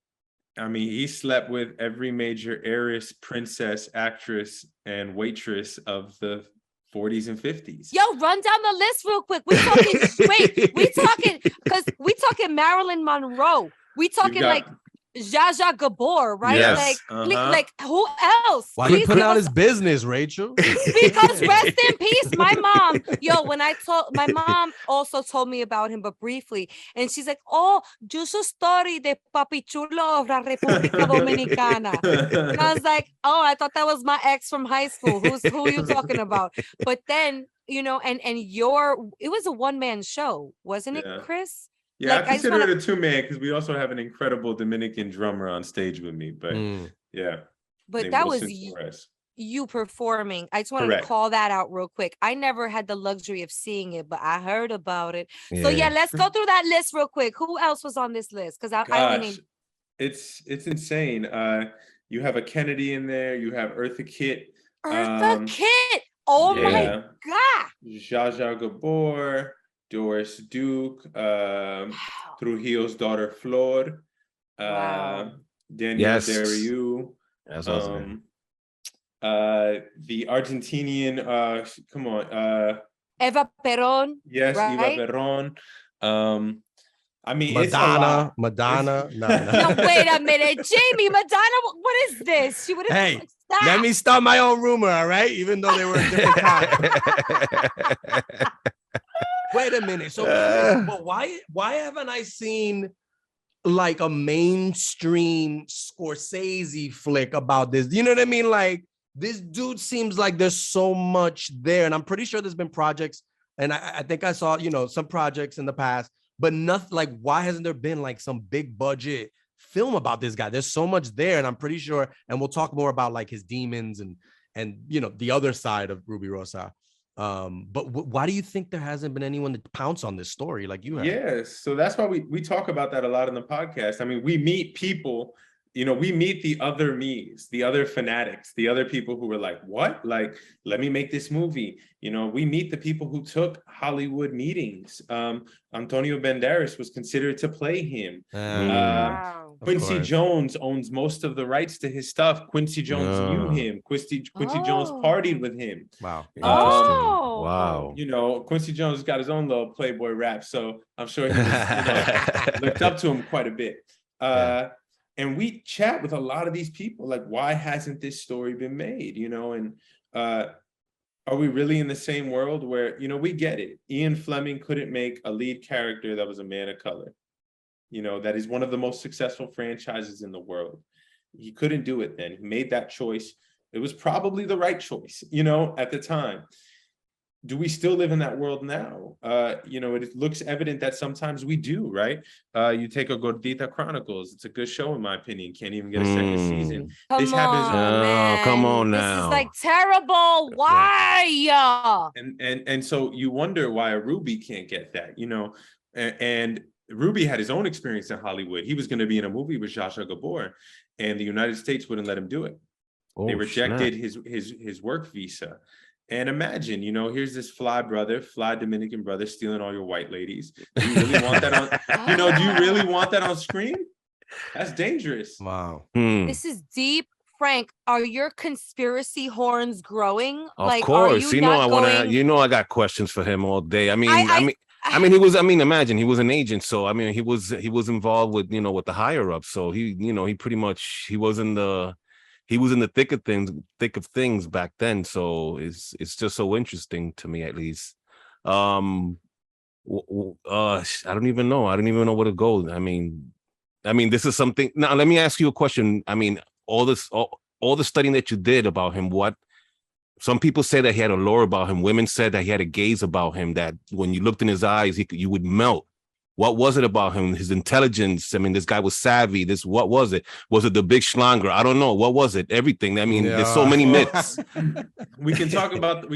I mean, he slept with every major heiress, princess, actress, and waitress of the 40s and 50s. Yo, run down the list real quick. We talking Marilyn Monroe. We talking like Zsa Zsa Gabor, right? Yes. Like who else? Why you putting out his business, Rachel? Because rest in peace, my mom. Yo, my mom also told me about him, but briefly, and she's like, "Oh, just a story de Papi Chulo of la República Dominicana." And I was like, "Oh, I thought that was my ex from high school. Who are you talking about?" But then, it was a one-man show, wasn't it, Chris? Yeah, I consider it a two-man because we also have an incredible Dominican drummer on stage with me. But yeah. But that was you performing. I just wanted to call that out real quick. I never had the luxury of seeing it, but I heard about it. So yeah, let's go through that list real quick. Who else was on this list? Because I only named... It's insane. You have a Kennedy in there. You have Eartha Kitt. Eartha Kitt. Oh my God. Zsa Zsa Gabor. Doris Duke, Trujillo's daughter Flor, Daniel Deriu, That's awesome. The Argentinian, come on, Eva Perón. Yes, right? Eva Perón. I mean, Madonna. No. No, wait a minute, Jamie. Madonna. What is this? She would have. Hey, let me start my own rumor, all right? Even though they were a different time. Wait a minute. So, but why haven't I seen like a mainstream Scorsese flick about this? You know what I mean? Like, this dude seems like there's so much there, and I'm pretty sure there's been projects, and I think I saw some projects in the past, but nothing like, why hasn't there been like some big budget film about this guy? There's so much there, and I'm pretty sure, and we'll talk more about like his demons and the other side of Rubirosa. But why do you think there hasn't been anyone to pounce on this story like you have? Yes, so that's why we talk about that a lot in the podcast. I mean, we meet people, we meet the other me's, the other fanatics, the other people who were like, what? Like, let me make this movie. We meet the people who took Hollywood meetings. Antonio Banderas was considered to play him. Wow. Quincy Jones owns most of the rights to his stuff. Quincy Jones knew him. Quincy Jones partied with him. Wow. Wow. Quincy Jones got his own little Playboy rap, so I'm sure he was, looked up to him quite a bit. and we chat with a lot of these people, like, why hasn't this story been made? You know, and are we really in the same world where, you know, we get it. Ian Fleming couldn't make a lead character that was a man of color. You know, that is one of the most successful franchises in the world. He couldn't do it then. He made that choice. It was probably the right choice, you know, at the time. Do we still live in that world now? You know, it looks evident that sometimes we do, right? You take a Gordita Chronicles. It's a good show, in my opinion. Can't even get a second season. Come on, man. come on This now. is like terrible. Why? And so you wonder why a Ruby can't get that, you know? And Ruby had his own experience in Hollywood. He was going to be in a movie with Zsa Zsa Gabor, and the United States wouldn't let him do it. They rejected his work visa. And imagine, you know, here's this fly Dominican brother stealing all your white ladies. Do you really want that on, you know, do you really want that on screen? That's dangerous. Wow. This is deep. Frank, are your conspiracy horns growing? Of course. You know, I got questions for him all day. Imagine, he was an agent. So, I mean, he was involved with, you know, with the higher ups. So he was in the thick of things back then. So it's just so interesting to me, at least. I don't even know where to go. I mean, this is something. Now, let me ask you a question. I mean, all the studying that you did about him, some people say that he had a lure about him. Women said that he had a gaze about him, that when you looked in his eyes, you would melt. What was it about him? His intelligence. I mean, this guy was savvy. What was it? Was it the big schlanger? I don't know. What was it? Everything. I mean, there's so many myths. We can talk about the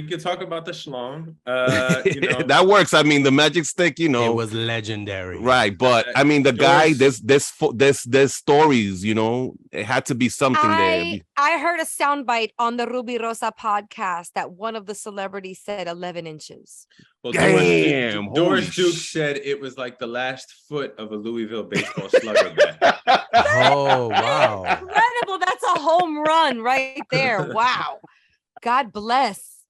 schlong. You know. That works. I mean, the magic stick, you know. It was legendary. Right. But I mean, the guy, there's stories, you know, it had to be something there. I heard a soundbite on the Rubirosa podcast that one of the celebrities said 11 inches. Well, damn, Doris Duke said it was like the last foot of a Louisville baseball slugger bat. Oh, wow. Incredible. That's a home run right there. Wow. God bless.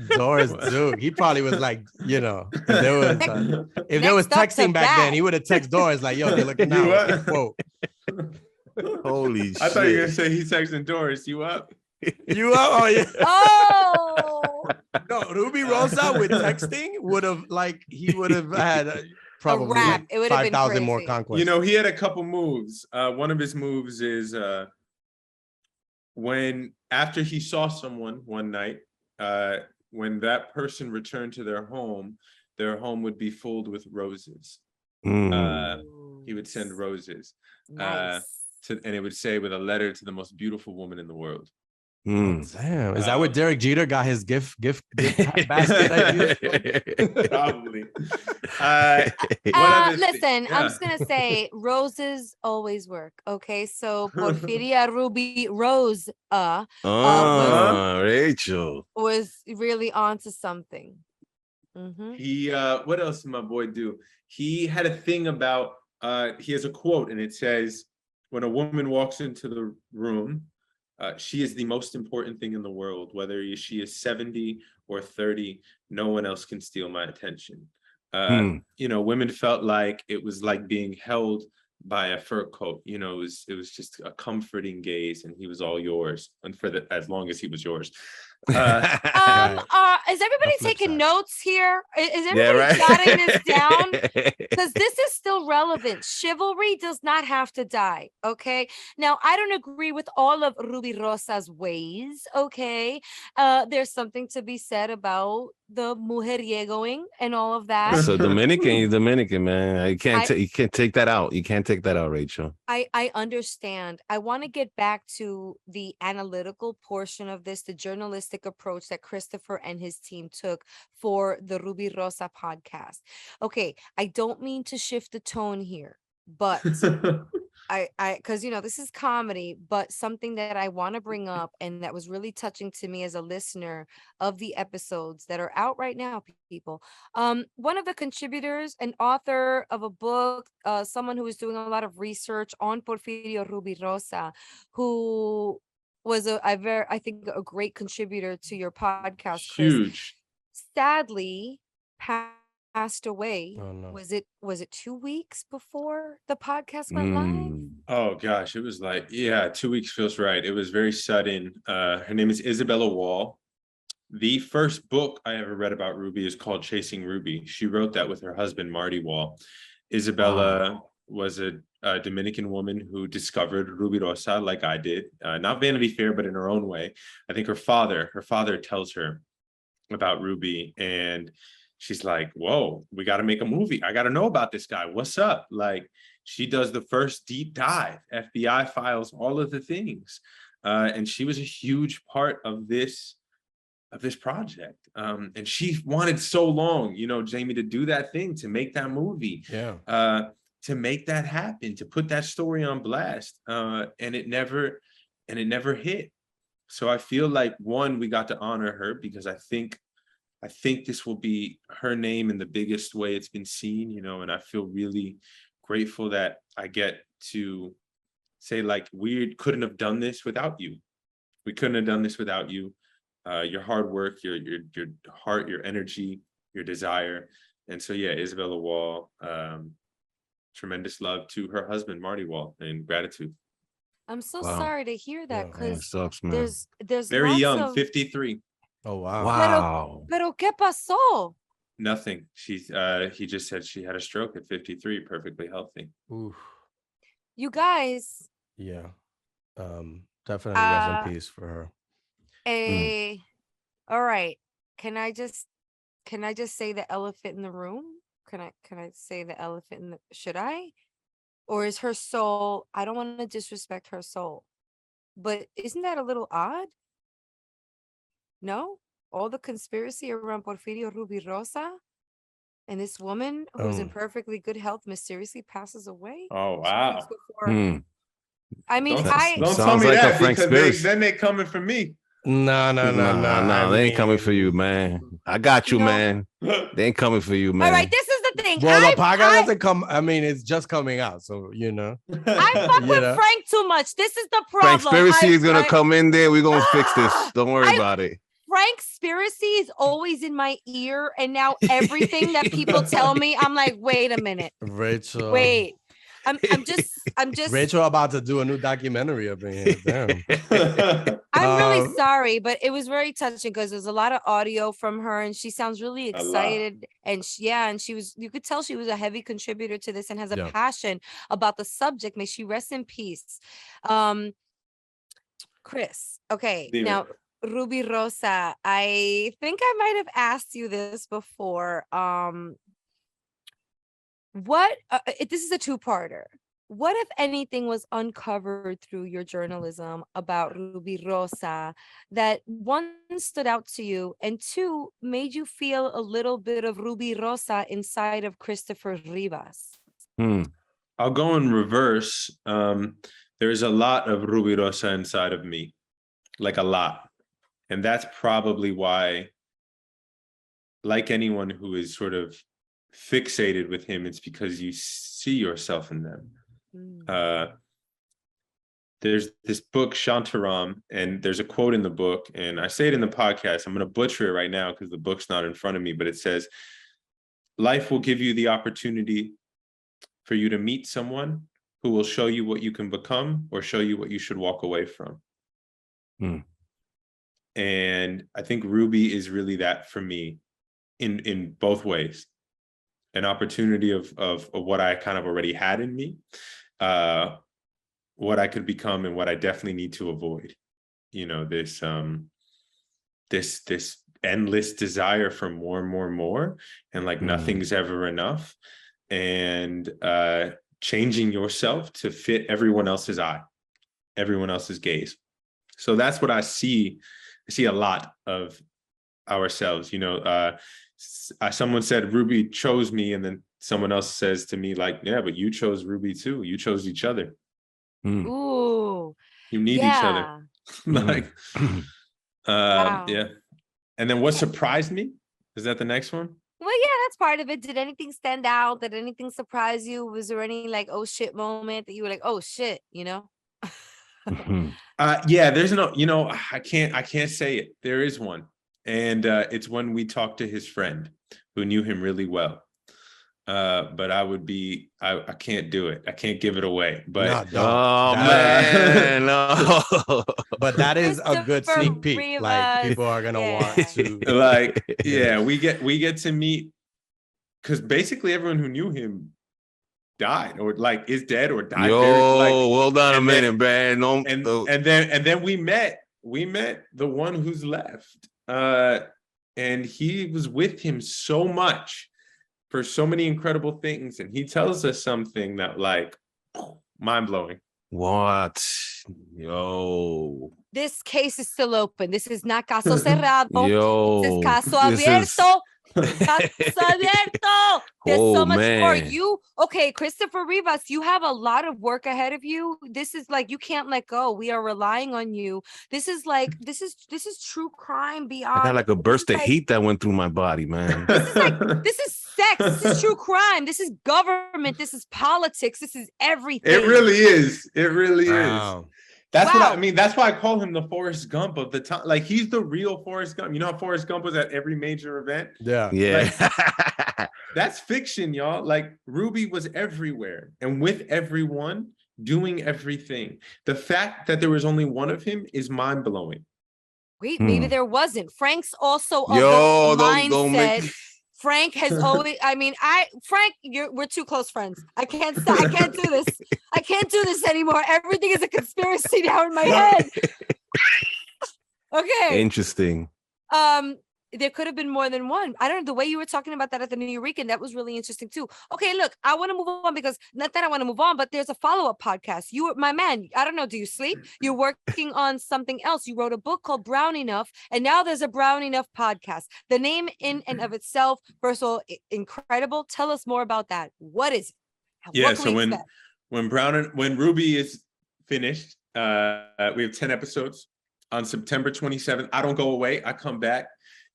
Doris Duke. He probably was like, you know, if there was texting back then, he would have texted Doris like, yo, they're looking out. Whoa. Holy shit. I thought you were going to say he's texting Doris. You up? You up? Oh, yeah. Oh. No, Rubirosa with texting would have had probably like 5,000 more conquests. You know, he had a couple moves. One of his moves is when after he saw someone one night, when that person returned to their home would be filled with roses. He would send roses. Nice. And it would say, with a letter to the most beautiful woman in the world. Damn, is that where Derek Jeter got his gift basket? Probably. Listen, I'm just gonna say roses always work. Okay, so Porfirio Rubirosa Rachel was really onto something. He what else did my boy do? He had a thing about he has a quote, and it says, when a woman walks into the room, she is the most important thing in the world. Whether she is 70 or 30, no one else can steal my attention. You know, women felt like it was like being held by a fur coat. You know, it was just a comforting gaze, and he was all yours, and as long as he was yours. Is everybody taking notes here? Is everybody jotting this down? Because this is still relevant. Chivalry does not have to die. Okay. Now, I don't agree with all of Rubirosa's ways. Okay. There's something to be said about the mujeriegoing and all of that. So Dominican, man. You can't take that out. You can't take that out, Rachel. I understand. I want to get back to the analytical portion of this, the journalistic approach that Christopher and his team took for the Rubirosa podcast. Okay, I don't mean to shift the tone here, but because you know this is comedy, but something that I want to bring up and that was really touching to me as a listener of the episodes that are out right now, people. One of the contributors, an author of a book, someone who is doing a lot of research on Porfirio Rubirosa, who was I think a great contributor to your podcast, Chris. Huge. Sadly passed passed away. Oh, no. Was it 2 weeks before the podcast went live? Oh gosh, it was like, yeah, 2 weeks feels right. It was very sudden. Her name is Isabella Wall. The first book I ever read about Ruby is called Chasing Ruby. She wrote that with her husband, Marty Wall. Isabella was a Dominican woman who discovered Rubirosa like I did. Not Vanity Fair, but in her own way. I think her father tells her about Ruby, and she's like, whoa, we got to make a movie. I got to know about this guy. What's up? Like, she does the first deep dive, FBI files, all of the things. And she was a huge part of this project. And she wanted so long, Jamie, to do that thing, to make that movie, to make that happen, to put that story on blast. And it never hit. So I feel like, one, we got to honor her, because I think this will be her name in the biggest way it's been seen, and I feel really grateful that I get to say, like, we couldn't have done this without you. We couldn't have done this without you. Your hard work, your heart, your energy, your desire. And so, yeah, Isabella Wall, tremendous love to her husband, Marty Wall, and gratitude. I'm so sorry to hear that, It because sucks, man. there's Very lots young, of, 53. Oh, wow. Wow. pero qué pasó? Nothing. He just said she had a stroke at 53, perfectly healthy. Oof. You guys. Yeah. Definitely rest in peace for her. All right. Can I just say the elephant in the room? Can I say the elephant in the, should I? Or is her soul, I don't want to disrespect her soul, but isn't that a little odd? No? All the conspiracy around Porfirio Rubirosa, and this woman who's in perfectly good health mysteriously passes away. Oh, 2 wow. weeks before. I mean, Don't I tell me like a that, Frank because Spears. then they coming for me. No. They ain't coming for you, man. I got you, man. They ain't coming for you, man. all right, this is the thing. Well, the podcast doesn't come. I mean, it's just coming out, so I fuck with Frank too much. This is the problem. Frankspiracy is gonna come in there. We're gonna fix this. Don't worry about it. Frankspiracy is always in my ear, and now everything that people tell me, I'm like, wait a minute, Rachel. wait. I'm just. Rachel about to do a new documentary up in here. Damn. I'm really sorry, but it was very touching, because there's a lot of audio from her, and she sounds really excited. And she was. You could tell she was a heavy contributor to this and has a passion about the subject. May she rest in peace. Chris. Okay, now Rubirosa. I think I might have asked you this before. What this is a two-parter. What, if anything, was uncovered through your journalism about Rubirosa that, one, stood out to you, and two, made you feel a little bit of Rubirosa inside of Christopher Rivas? I'll go in reverse. There's a lot of Rubirosa inside of me, like a lot. And that's probably why, like anyone who is sort of fixated with him, it's because you see yourself in them. There's this book, Shantaram, and there's a quote in the book, and I say it in the podcast. I'm going to butcher it right now because the book's not in front of me, but it says, life will give you the opportunity for you to meet someone who will show you what you can become or show you what you should walk away from. And I think Ruby is really that for me in both ways. An opportunity of what I kind of already had in me, what I could become, and what I definitely need to avoid. This endless desire for more and more and more, and like nothing's ever enough, and changing yourself to fit everyone else's eye, everyone else's gaze. So that's what I see. I see a lot of ourselves, someone said Ruby chose me, and then someone else says to me, like, yeah, but you chose Ruby too. You chose each other. Ooh, you need each other. Like, wow. Yeah. And then what surprised me? Is that the next one? Well, yeah, that's part of it. Did anything stand out? Did anything surprise you? Was there any like, oh shit moment that you were like, oh shit, Yeah, there's no, I can't say it. There is one. And it's when we talked to his friend who knew him really well. But I can't do it. I can't give it away. But oh man, no. But that is a good Christopher sneak peek. Like Rivas. people are gonna Yeah. want to like, yeah, we get to meet, because basically everyone who knew him died or like is dead or died. Yo, hold on a and minute, man. No, and then we met the one who's left. And he was with him so much for so many incredible things. And he tells us something that like mind-blowing. what? Yo. This case is still open. This is not caso cerrado. Yo. This is caso this is- abierto. Caso abierto. There's Oh, so much more. man. Okay, Christopher Rivas, you have a lot of work ahead of you. This is like, you can't let go. We are relying on you. This is true crime beyond. I got like a burst of like- heat that went through my body, man. This is sex. This is true crime. This is government. This is politics. This is everything. It really is. It really is. Wow. That's what Wow. I mean. That's why I call him the Forrest Gump of the time. Like, he's the real Forrest Gump. You know how Forrest Gump was at every major event? Yeah. Yeah. That's fiction, y'all. Like, Ruby was everywhere and with everyone doing everything. The fact that there was only one of him is mind-blowing. Wait, maybe there wasn't. Frank's also of Yo, the don't mindset. make Frank has always. I mean, Frank, we're too close friends. I can't stop. I can't do this. I can't do this anymore. Everything is a conspiracy now in my head. Okay. Interesting. There could have been more than one. I don't know, the way you were talking about that at the New Eurekan, that was really interesting too. Okay, look, I want to move on because not that I want to move on, but there's a follow-up podcast. You were my man. I don't know. Do you sleep? You're working on something else. You wrote a book called Brown Enough, and now there's a Brown Enough podcast. The name in and of itself, first of all, incredible. Tell us more about that. What is it? Yeah. What can So we when expect? when Ruby is finished, we have 10 episodes. On September 27th, I don't go away. I come back.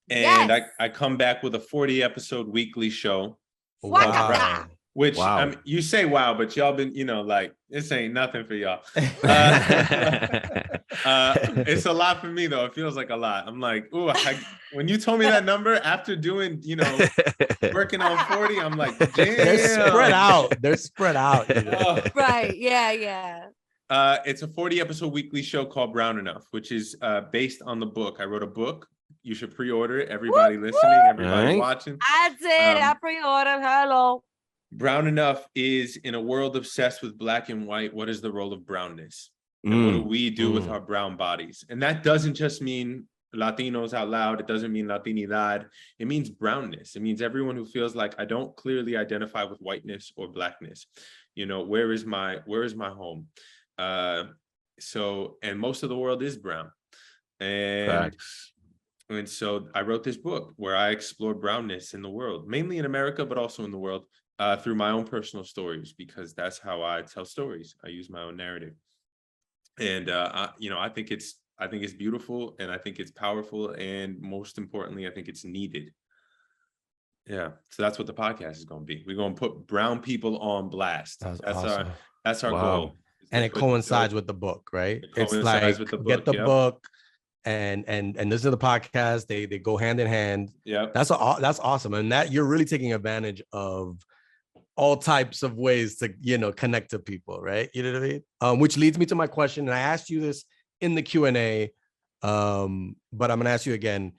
And Yes. I come back with a 40 episode weekly show, Wow. which Wow. you say wow, but y'all been, like, this ain't nothing for y'all. It's a lot for me though. It feels like a lot. I'm like, ooh, when you told me that number after doing, working on 40, I'm like, damn. They're spread out. They're spread out. Oh. Right. Yeah. It's a 40 episode weekly show called Brown Enough, which is based on the book. I wrote a book. You should pre-order it. Everybody listening, everybody Right. watching. I did. I pre-ordered. Hello. Brown Enough is, in a world obsessed with black and white, what is the role of brownness? And what do we do with our brown bodies? And that doesn't just mean Latinos out loud. It doesn't mean Latinidad. It means brownness. It means everyone who feels like I don't clearly identify with whiteness or blackness. Where is my home? And most of the world is brown. And so I wrote this book where I explore brownness in the world, mainly in America, but also in the world, through my own personal stories, because that's how I tell stories. I use my own narrative. And I think it's beautiful, and I think it's powerful, and most importantly, I think it's needed. Yeah. So that's what the podcast is going to be. We're going to put brown people on blast. That's awesome. That's our Wow. goal. And it coincides with the book, right? It's like with the get book, the yep. book and this is the podcast. They go hand in hand. Yeah. That's awesome. And that you're really taking advantage of all types of ways to, connect to people, right? You know what I mean? Which leads me to my question. And I asked you this in the Q&A, but I'm going to ask you again,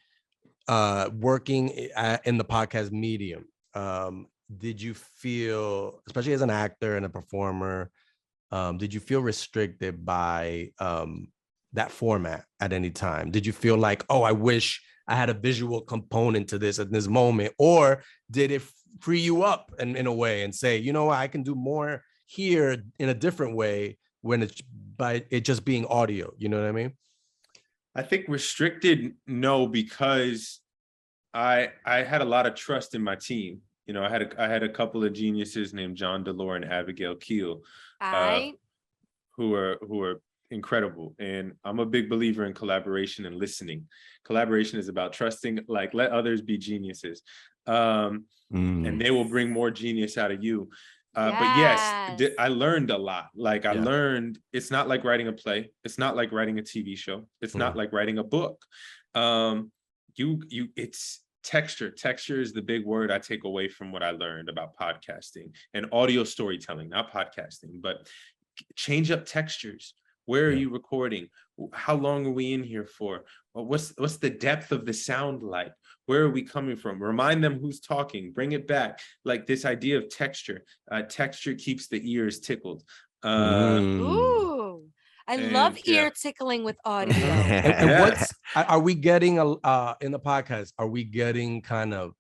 working in the podcast medium. Did you feel, especially as an actor and a performer, did you feel restricted by that format at any time? Did you feel like, oh, I wish I had a visual component to this at this moment? Or did it free you up in a way and say, I can do more here in a different way when it's by it just being audio? You know what I mean? I think restricted, no, because I had a lot of trust in my team. I had a couple of geniuses named John Delore and Abigail Keel, who are incredible. And I'm a big believer in collaboration and listening. Collaboration is about trusting, like, let others be geniuses. And they will bring more genius out of you. But yes, I learned a lot. Like I learned, it's not like writing a play. It's not like writing a TV show. It's not like writing a book. it's texture. Texture is the big word I take away from what I learned about podcasting and audio storytelling, not podcasting, but change up textures. Where are you recording? How long are we in here for? What's the depth of the sound like? Where are we coming from? Remind them who's talking. Bring it back. Like this idea of texture. Texture keeps the ears tickled. Ooh, I love ear tickling with audio. And what's are we getting in the podcast? Are we getting kind of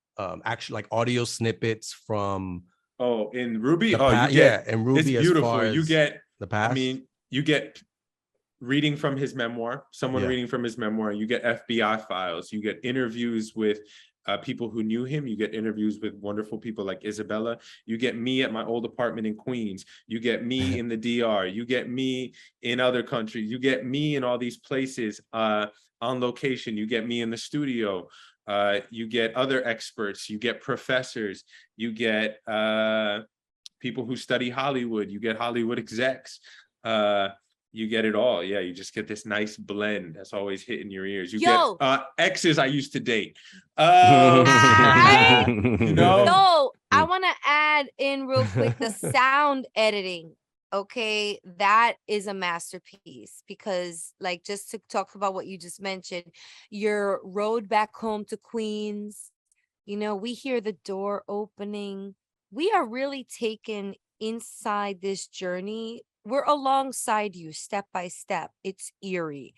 actually like audio snippets from? Oh, in Ruby, and Ruby, it's as beautiful. far as You get the past. I mean, you get reading from his memoir, someone reading from his memoir. You get FBI files. You get interviews with people who knew him. You get interviews with wonderful people like Isabella. You get me at my old apartment in Queens. You get me in the DR. You get me in other countries. You get me in all these places on location. You get me in the studio. You get other experts. You get professors. You get people who study Hollywood. You get Hollywood execs. You get it all. Yeah, you just get this nice blend that's always hitting your ears. You get exes I used to date. No, I Mm. want to add in real quick the sound editing. Okay, that is a masterpiece because, like, just to talk about what you just mentioned, your road back home to Queens, we hear the door opening. We are really taken inside this journey. We're alongside you step by step. It's eerie.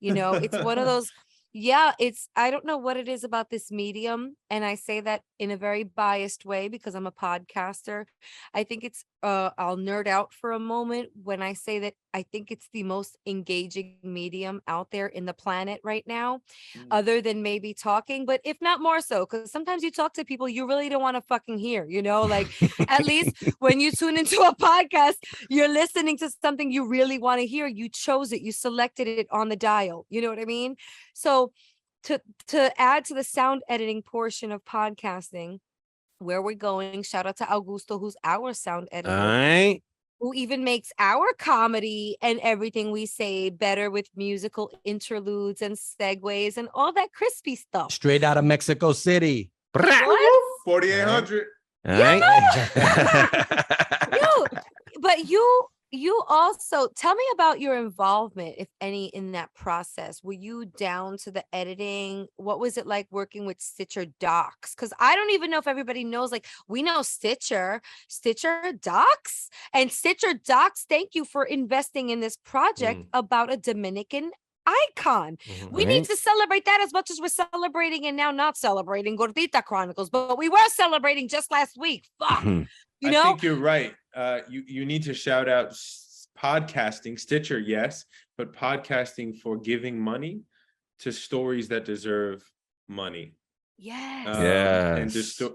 It's one of those, I don't know what it is about this medium. And I say that in a very biased way because I'm a podcaster. I think it's, I'll nerd out for a moment when I say that I think it's the most engaging medium out there in the planet right now, other than maybe talking, but if not more so, because sometimes you talk to people you really don't want to fucking hear, like at least when you tune into a podcast, you're listening to something you really want to hear. You chose it, you selected it on the dial. You know what I mean? So to add to the sound editing portion of podcasting, where we're going, shout out to Augusto, who's our sound editor. Who even makes our comedy and everything we say better with musical interludes and segues and all that crispy stuff. Straight out of Mexico City. What? 4,800. But you also tell me about your involvement, if any, in that process. Were you down to the editing? What was it like working with Stitcher Docs? Because I don't even know if everybody knows, like, we know Stitcher Docs, and Stitcher Docs, thank you for investing in this project about a Dominican icon. We need to celebrate that as much as we're celebrating and now not celebrating Gordita Chronicles, but we were celebrating just last week. Fuck. I think you're right. You need to shout out podcasting, Stitcher, yes, but podcasting for giving money to stories that deserve money. Yes.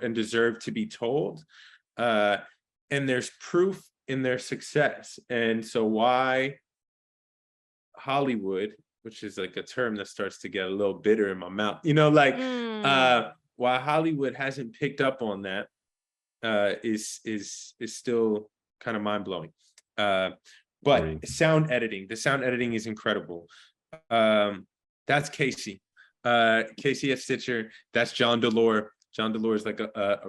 And deserve to be told. And there's proof in their success. And so why Hollywood, which is like a term that starts to get a little bitter in my mouth, why Hollywood hasn't picked up on that is still kind of mind-blowing. But the sound editing is incredible. That's Casey at Stitcher. That's John Delore. John Delore is like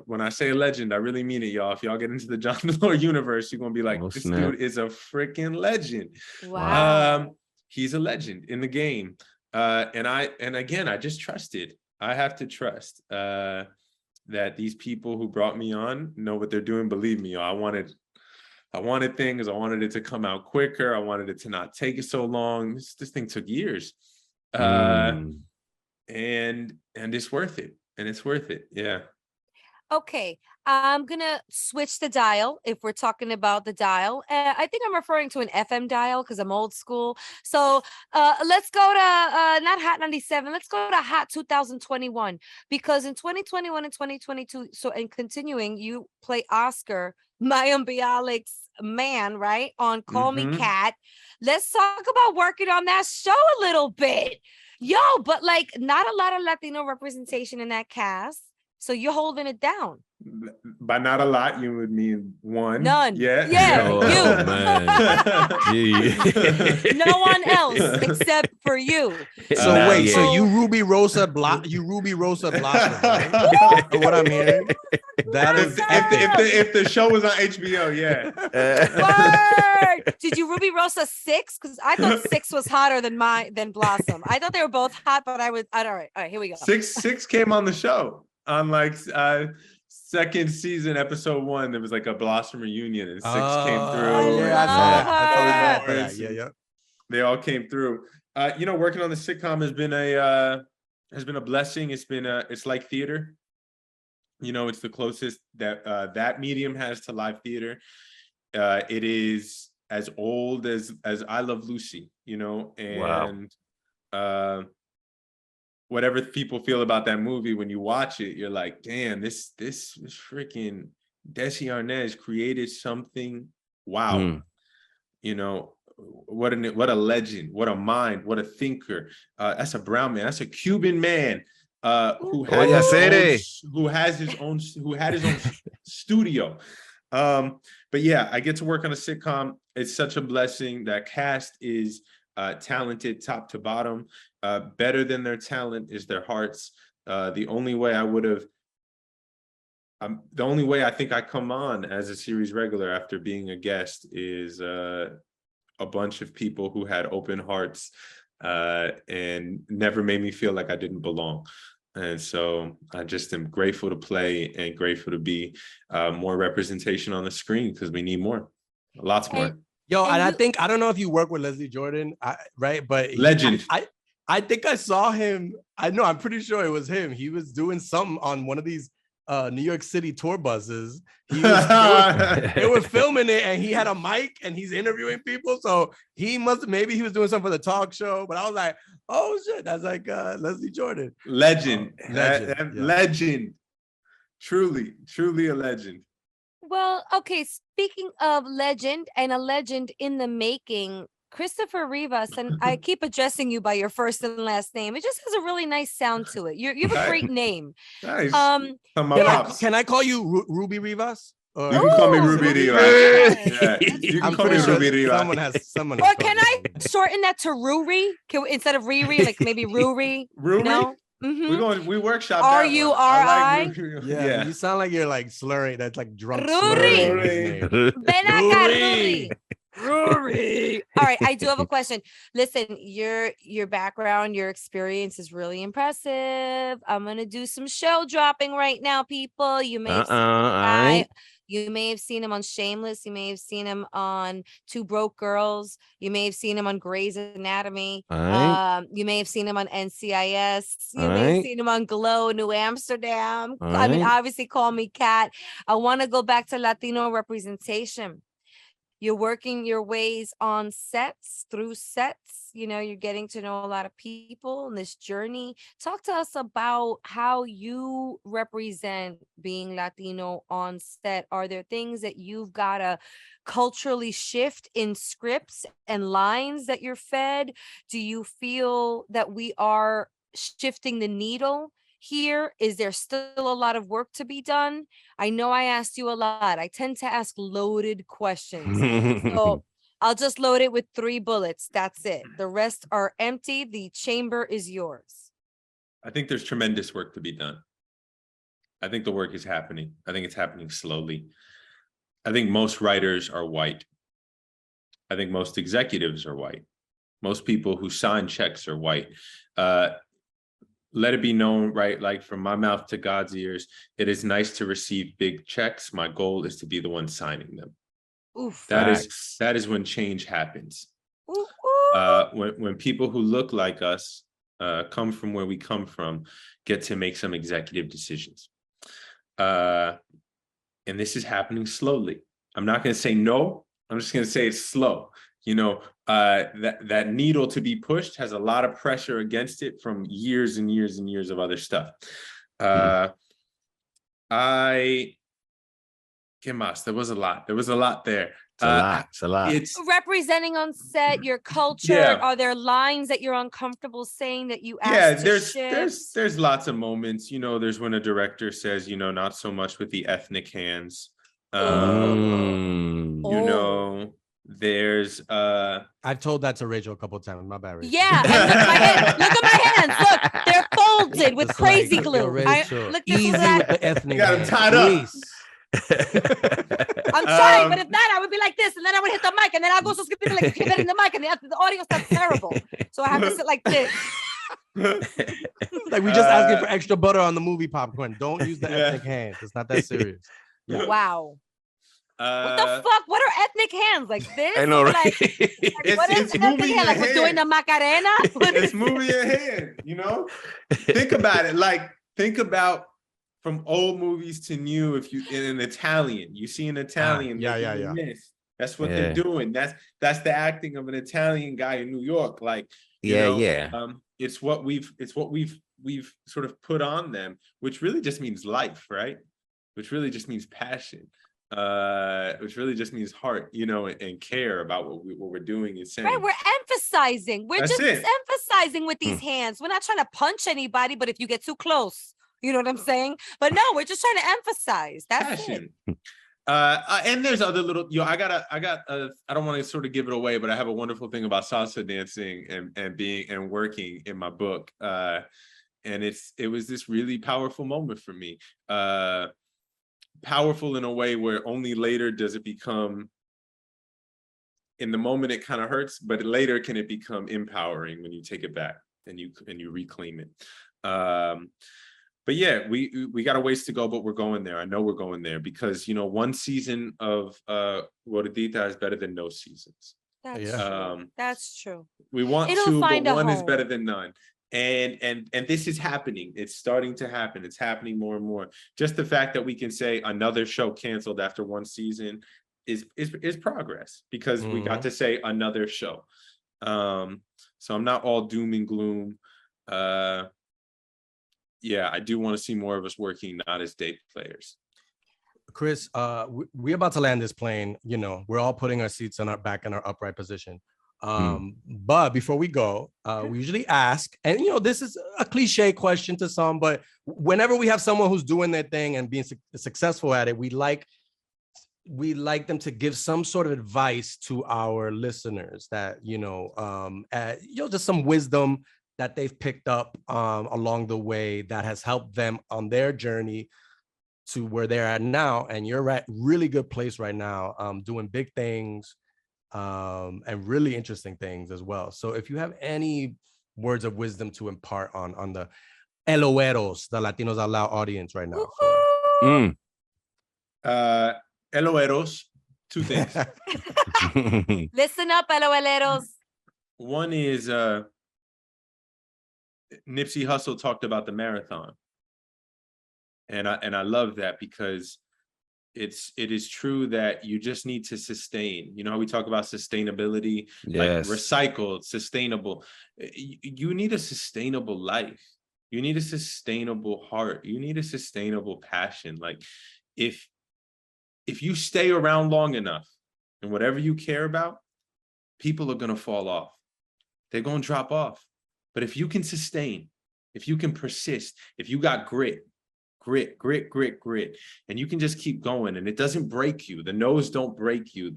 when I say a legend, I really mean it, y'all. If y'all get into the John Delore universe, you're gonna be like, this dude is a freaking legend. Wow. He's a legend in the game. And again, I just trusted. I have to trust that these people who brought me on know what they're doing. Believe me, I wanted things. I wanted it to come out quicker. I wanted it to not take so long. This thing took years. And it's worth it. And it's worth it. Yeah. Okay, I'm gonna switch the dial if we're talking about the dial. I think I'm referring to an FM dial because I'm old school. So let's go to not Hot 97. Let's go to Hot 2021, because in 2021 and 2022, so and continuing, you play Oscar, Mayim Bialik's man, right, on Call Me Cat. Let's talk about working on that show a little bit. But like not a lot of Latino representation in that cast. So you're holding it down. By not a lot, you would mean one. None. Yeah. Yeah, Oh, you. man. Gee. No one else except for you. So Nah, wait, so yeah. you Ruby Rosa Blossom, right? What I'm hearing, that is epic. If the show was on HBO, yeah. Word! Did you Ruby Rosa 6? Because I thought 6 was hotter than Blossom. I thought they were both hot, but all right, here we go. Six came on the show on like second season, episode 1. There was like a Blossom reunion, and 6 came through. Yeah, I saw that. I totally Love remember that. Yeah. They all came through. Working on the sitcom has been a blessing. It's like theater. It's the closest that that medium has to live theater. It is as old as I Love Lucy, and whatever people feel about that movie, when you watch it, you're like, damn, this freaking Desi Arnaz created something. Wow. What a legend, what a mind, what a thinker. That's a brown man, that's a Cuban man who had his own studio. But yeah, I get to work on a sitcom. It's such a blessing. That cast is talented top to bottom. Better than their talent is their hearts. The only way I think I come on as a series regular after being a guest is a bunch of people who had open hearts and never made me feel like I didn't belong. And so I just am grateful to play and grateful to be more representation on the screen, because we need more, lots more. Yo, and I think, I don't know if you work with Leslie Jordan, right? But legend. I think I saw him. I'm pretty sure it was him. He was doing something on one of these New York City tour buses. They were filming it, and he had a mic and he's interviewing people. So maybe he was doing something for the talk show. But I was like, oh shit, that's like Leslie Jordan. Legend. Legend. Legend. Truly a legend. Well, okay, speaking of legend and a legend in the making, Christopher Rivas, and I keep addressing you by your first and last name. It just has a really nice sound to it. You have a great name. Nice. Can I call you Ruby Rivas? You can call me Ruby Rivas. Yeah. You can call me Ruby Rivas. Someone or can I shorten that to Ruri? Instead of Riri, like maybe Ruri? Ruri? No? Mm-hmm. We workshop R-U-R-I? Yeah, you sound like you're like slurring. That's like drunk. Ruri. Ven acá, Ruri. Rory. All right, I do have a question. Listen, your background, your experience is really impressive. I'm gonna do some show dropping right now, people. You may have seen him on Shameless. You may have seen him on Two Broke Girls. You may have seen him on Grey's Anatomy. You may have seen him on NCIS. You may have seen him on Glow, New Amsterdam. I mean, obviously, call me Kat. I want to go back to Latino representation. You're working your ways on through sets, you're getting to know a lot of people in this journey. Talk to us about how you represent being Latino on set. Are there things that you've got to culturally shift in scripts and lines that you're fed? Do you feel that we are shifting the needle here? Is there still a lot of work to be done? I know I asked you a lot. I tend to ask loaded questions. So I'll just load it with 3 bullets. That's it. The rest are empty. The chamber is yours. I think there's tremendous work to be done. I think the work is happening. I think it's happening slowly. I think most writers are white. I think most executives are white. Most people who sign checks are white. Let it be known, right? Like, from my mouth to God's ears, it is nice to receive big checks. My goal is to be the one signing them. Oof. That is when change happens. Ooh, ooh. When people who look like us, come from where we come from, get to make some executive decisions. And this is happening slowly. I'm not going to say no. I'm just going to say it's slow. That needle to be pushed has a lot of pressure against it from years and years and years of other stuff. There was a lot there. It's a lot. It's a lot. It's Representing on set your culture. Yeah. Are there lines that you're uncomfortable saying that you yeah, asked to shift? there's lots of moments. There's when a director says, not so much with the ethnic hands. Mm. There's I've told that to Rachel a couple of times. My bad, Rachel. Yeah, and look at my hands. Look at my hands. Look, they're folded with Just crazy like, glue. yo, Rachel, Look, this easy is that. with the ethnic. You got 'em hands, tied up. please. I'm sorry, but if not, I would be like this, and then I would hit the mic, and then I'll go so skip like hitting the mic, and the audio sounds terrible. So I have to sit like this. Like we just asking for extra butter on the movie popcorn. Don't use the ethnic hands. It's not that serious. Yeah. Wow. What the fuck? What are ethnic hands like this? I know, right? Like, what is it's an ethnic moving hand? Like your we're doing the hand. Macarena? What It's is moving your hand, Think about it. Like, think about from old movies to new. If you in an Italian, you see an Italian, making a miss. That's what they're doing. That's the acting of an Italian guy in New York. Like, it's what we've sort of put on them, which really just means life, right? Which really just means passion. Which really just means heart, and care about what we're doing and saying. right? We're emphasizing. We're That's just it. emphasizing with these hands. We're not trying to punch anybody, but if you get too close, you know what I'm saying? But no, we're just trying to emphasize. That's it. Passion. And there's other little, I don't want to sort of give it away, but I have a wonderful thing about salsa dancing and working in my book. And it was this really powerful moment for me. Powerful in a way where only later does it become, in the moment it kind of hurts, but later can it become empowering when you take it back and you reclaim it. But yeah, we got a ways to go, but we're going there. I know we're going there because one season of Gordita is better than no seasons. That's true. That's true. We want It'll to, find but a one is home. better than none. And this is happening. It's starting to happen. It's happening more and more. Just the fact that we can say another show canceled after one season is progress because we got to say another show. So I'm not all doom and gloom. Yeah, I do want to see more of us working, not as day players. Chris, we're about to land this plane. We're all putting our seats on our back in our upright position. But before we go, we usually ask, and this is a cliche question to some, but whenever we have someone who's doing their thing and being successful at it, we like them to give some sort of advice to our listeners that just some wisdom that they've picked up along the way that has helped them on their journey to where they're at now. And you're at really good place right now, doing big things and really interesting things as well. So if you have any words of wisdom to impart on the Eloeros, the Latinos Out Loud audience right now. Eloeros, two things. Listen up, Eloeleros. One is Nipsey Hussle talked about the marathon. And I love that because it is true that you just need to sustain. You know how we talk about sustainability, Yes. like recycled, sustainable. You need a sustainable life. You need a sustainable heart. You need a sustainable passion. Like if you stay around long enough and whatever you care about, people are going to fall off. They're going to drop off. But if you can sustain, if you can persist, if you got grit, and you can just keep going and it doesn't break you. The no's don't break you.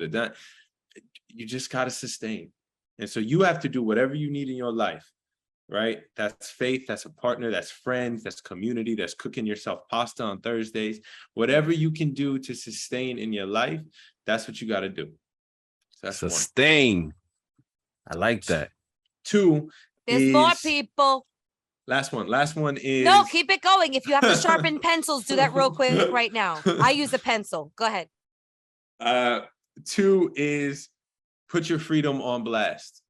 You just got to sustain. And so you have to do whatever you need in your life, right? That's faith, that's a partner, that's friends, that's community, that's cooking yourself pasta on Thursdays. Whatever you can do to sustain in your life, that's what you got to do. So that's sustain. One. I like that. Two. There's more people. Last one is... No, keep it going. If you have to sharpen pencils, do that real quick right now. I use a pencil. Go ahead. Two is put your freedom on blast,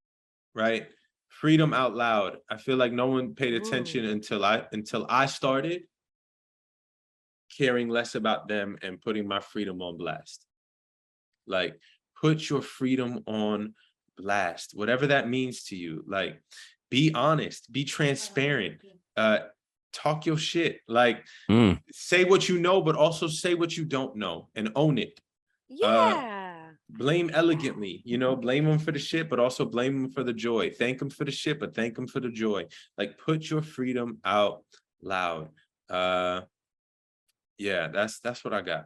right? Freedom out loud. I feel like no one paid attention until I started caring less about them and putting my freedom on blast. Like, put your freedom on blast, whatever that means to you. Like, be honest, be transparent, talk your shit, like say what you know, but also say what you don't know and own it. Yeah. blame elegantly, blame them for the shit, but also blame them for the joy. Thank them for the shit, but thank them for the joy. Like, put your freedom out loud. Yeah, that's what I got.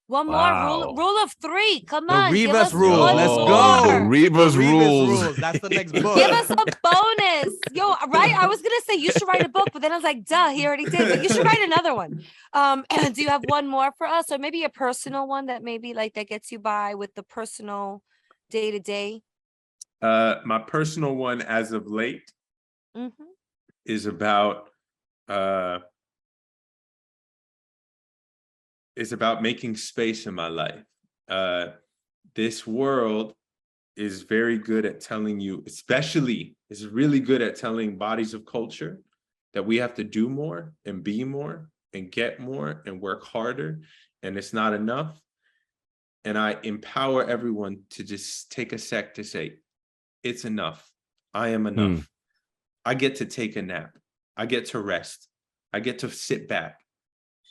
One more Wow. rule of three. Come The on, give Rivas us rules. one Let's more. go. The Rivas The rules. That's the next book. Give us a bonus. Yo, right? I was gonna say you should write a book, but then I was like, duh, he already did. But you should write another one. Do you have one more for us, or maybe a personal one that maybe like that gets you by with the personal day to day? My personal one as of late is about making space in my life. This world is very good at telling you, especially is really good at telling bodies of culture that we have to do more and be more and get more and work harder, and it's not enough. And I empower everyone to just take a sec to say, it's enough. I am enough. I get to take a nap. I get to rest. I get to sit back.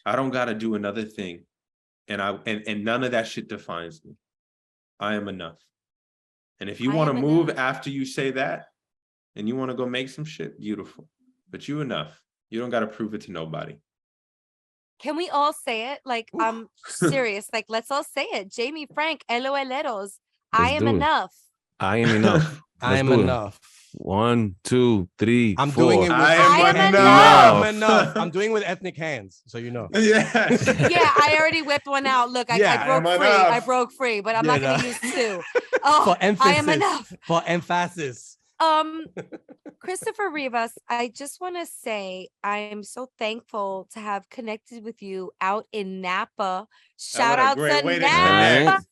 I don't got to do another thing. And none of that shit defines me. I am enough. And if you want to move after you say that and you want to go make some shit, beautiful. But you enough. You don't got to prove it to nobody. Can we all say it? Like, I'm serious. Like, let's all say it. Jamie, Frank, LOLeros. I am enough. I am enough. I am enough. 1, 2, 3, I'm 4. doing it with I am enough. I'm enough. I'm doing it with ethnic hands, so you know. Yeah. Yeah, I already whipped one out. Look, I broke free. I broke free, but I'm not going to use two. Oh, For emphasis. I am enough. For emphasis. Christopher Rivas, I just want to say I am so thankful to have connected with you out in Napa. Shout out to Napa.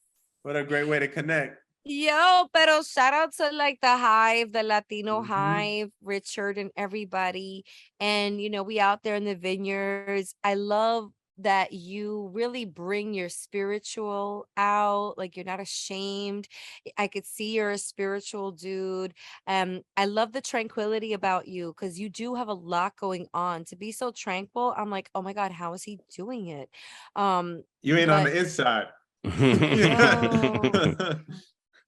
What a great way to connect. Yo, pero shout out to like the Hive, the Latino Hive, Richard and everybody. And, we out there in the vineyards. I love that you really bring your spiritual out. Like, you're not ashamed. I could see you're a spiritual dude. I love the tranquility about you because you do have a lot going on. To be so tranquil, I'm like, oh my God, how is he doing it? You ain't on the inside.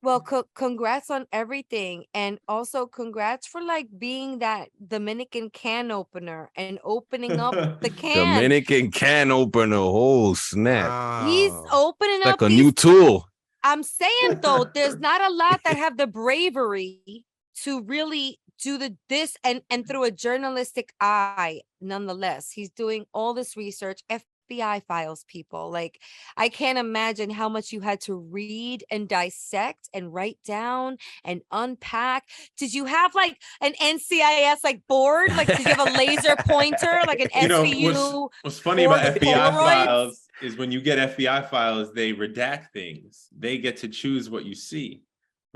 Well, congrats on everything. And also congrats for like being that Dominican can opener and opening up the can. Dominican can opener. Oh, snap. Wow. He's opening Like up a new tool. I'm saying though, there's not a lot that have the bravery to really do this and through a journalistic eye. Nonetheless, he's doing all this research. FBI files, people. Like, I can't imagine how much you had to read and dissect and write down and unpack. Did you have like an NCIS like board? Like, did you have a laser pointer, like an SVU? What's funny about FBI Polaroids? files is when you get FBI files, they redact things. They get to choose what you see.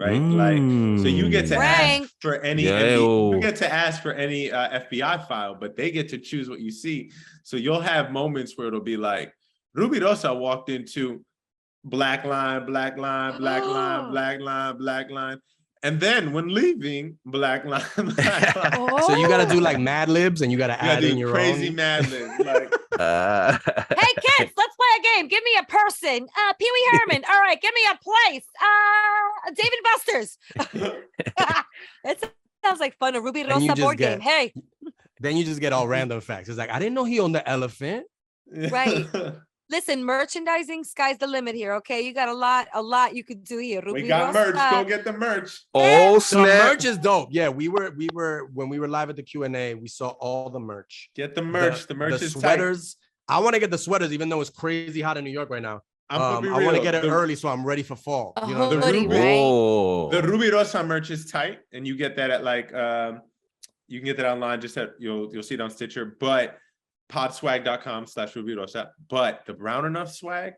Right, like, so you get to ask for any you get to ask for any FBI file, but they get to choose what you see. So you'll have moments where it'll be like Rubirosa walked into black line, black line, black line, black line, black line, and then when leaving, black line, black line. So you got to do like Mad Libs, and you got to add in your crazy own Mad Libs. Like, hey kids, let's play a game. Give me a person. Pee Wee Herman. All right, give me a place. David Buster's. It sounds like fun. A Rubirosa board game. Hey. Then you just get all random facts. It's like, I didn't know he owned the elephant. Right. Listen, merchandising, sky's the limit here. Okay, you got a lot you could do here. We got merch. Go get the merch. Oh, snap. snap. The merch is dope. Yeah, we were when we were live at the Q&A, we saw all the merch. Get the merch. The merch is sweaters. Tight. I want to get the sweaters, even though it's crazy hot in New York right now. I want to get it early so I'm ready for fall. You know, the Rubirosa merch is tight, and you get that at like you can get that online. Just at you'll see it on Stitcher, but podswag.com/Rubirosa. But the Brown Enough swag,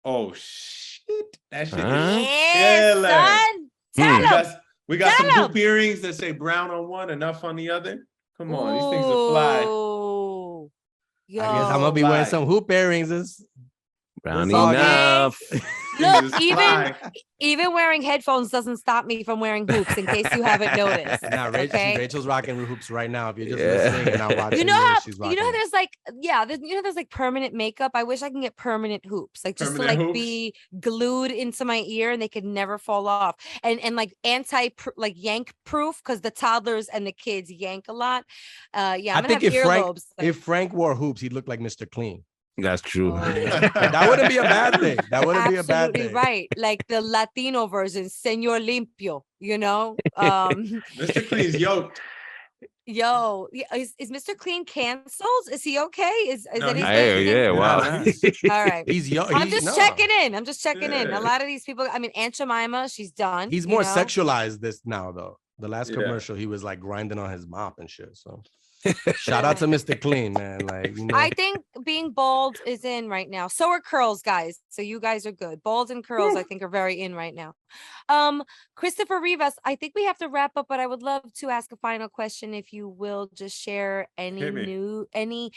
oh shit, that shit is son. We got some hoop earrings that say brown on one, enough on the other. Come on, these things are fly. Yo. I guess I'm gonna be wearing some hoop earrings. Brown enough. Look, is fly. even wearing headphones doesn't stop me from wearing hoops. In case you haven't noticed. Now, Okay? Rachel's rocking hoops right now. If you're just Yeah. listening and not watching, You know how she's you know rocking how it. there's like there's like permanent makeup. I wish I can get permanent hoops, like just to Permanent like hoops? be glued into my ear and they could never fall off. And like like yank proof because the toddlers and the kids yank a lot. Yeah, I'm I gonna think have if earlobes. Frank wore hoops, he'd look like Mr. Clean. That's true. Oh. That wouldn't be a bad thing. That wouldn't be a bad Absolutely thing. right. Like the Latino version, Señor Limpio, you know? Mr. Clean's yoked. Yo, is Mr. Clean canceled? Is he okay? Is No, anything? he's Hey, yeah, Nah, wow. nah. All right. He's young. I'm just checking in. I'm just checking in. Yeah. A lot of these people, I mean, Aunt Jemima, she's done. He's you more know? sexualized this now, though. The last Yeah. commercial, he was like grinding on his mop and shit. So shout out to Mr. Clean, man. Like, you know, I think being bald is in right now. So are curls, guys. So you guys are good. Bald and curls, I think, are very in right now. Christopher Rivas, I think we have to wrap up, but I would love to ask a final question if you will just share any Hit me. new any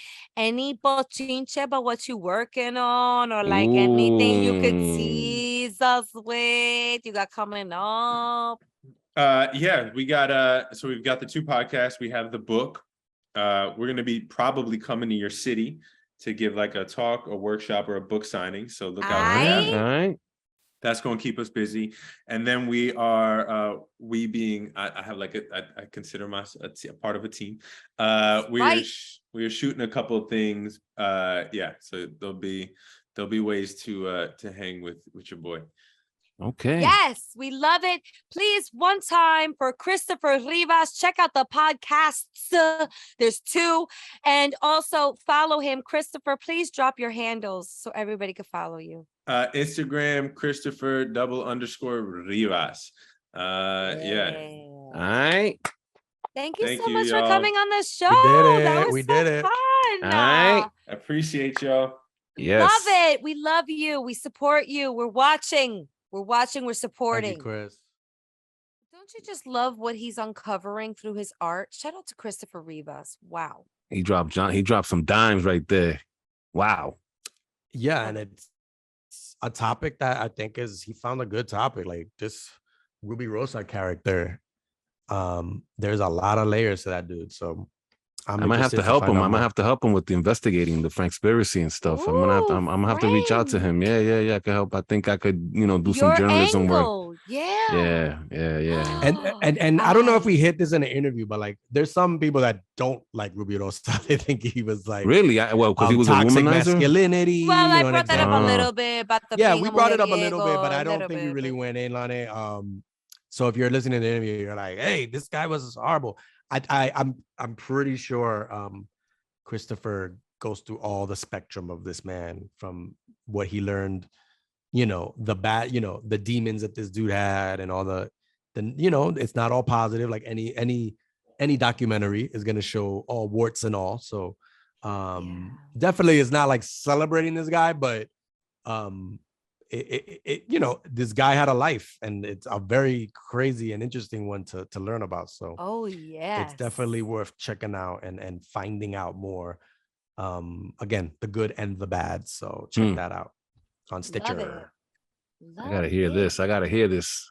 bochinche about what you working on or like anything you could Ooh. tease us with. You got coming up. Yeah, we got so we've got the 2 podcasts. We have the book. We're gonna be probably coming to your city to give like a talk, a workshop, or a book signing. So look out for that. All right. That's going to keep us busy. And then we are we being I have like I consider myself a part of a team. Right. We are shooting a couple of things. Yeah, so there'll be ways to hang with your boy. Okay. Yes, we love it. Please, one time for Christopher Rivas, check out the podcasts. There's 2. And also follow him. Christopher, please drop your handles so everybody can follow you. Instagram, Christopher _ Rivas. Yeah. All right. Thank you Thank so you, much for y'all. coming on the show. did That it. was We so did it. fun. All right. I appreciate y'all. Yes. Love it. We love you. We support you. We're watching. We're thank you, supporting. Chris. Don't you just love what he's uncovering through his art? Shout out to Christopher Rivas. Wow. He dropped some dimes right there. Wow. Yeah, and it's a topic that I think he found a good topic. Like this Rubirosa character. There's a lot of layers to that dude. So I might have to help him. I might have to help him with the investigating the Frankspiracy and stuff. I'm gonna have to reach out to him. Yeah. I could help. I think I could, do some journalism work. Yeah. Yeah. And I don't know if we hit this in an interview, but like there's some people that don't like Rubirosa. They think he was like Really? Because he was a toxic womanizer. masculinity. Well, I an brought that up example. a little bit about the Yeah, being we a brought it up a little bit, but mujeriego, I a don't little think we bit, really but- went in on it. So if you're listening to the interview, you're like, hey, this guy was horrible. I'm pretty sure Christopher goes through all the spectrum of this man, from what he learned, the bad, the demons that this dude had, and all the it's not all positive. Like any documentary is going to show all warts and all. So definitely it's not like celebrating this guy, but this guy had a life, and it's a very crazy and interesting one to learn about. So it's definitely worth checking out and finding out more. Again, the good and the bad. So check that out on Stitcher. I gotta hear this. I gotta hear this.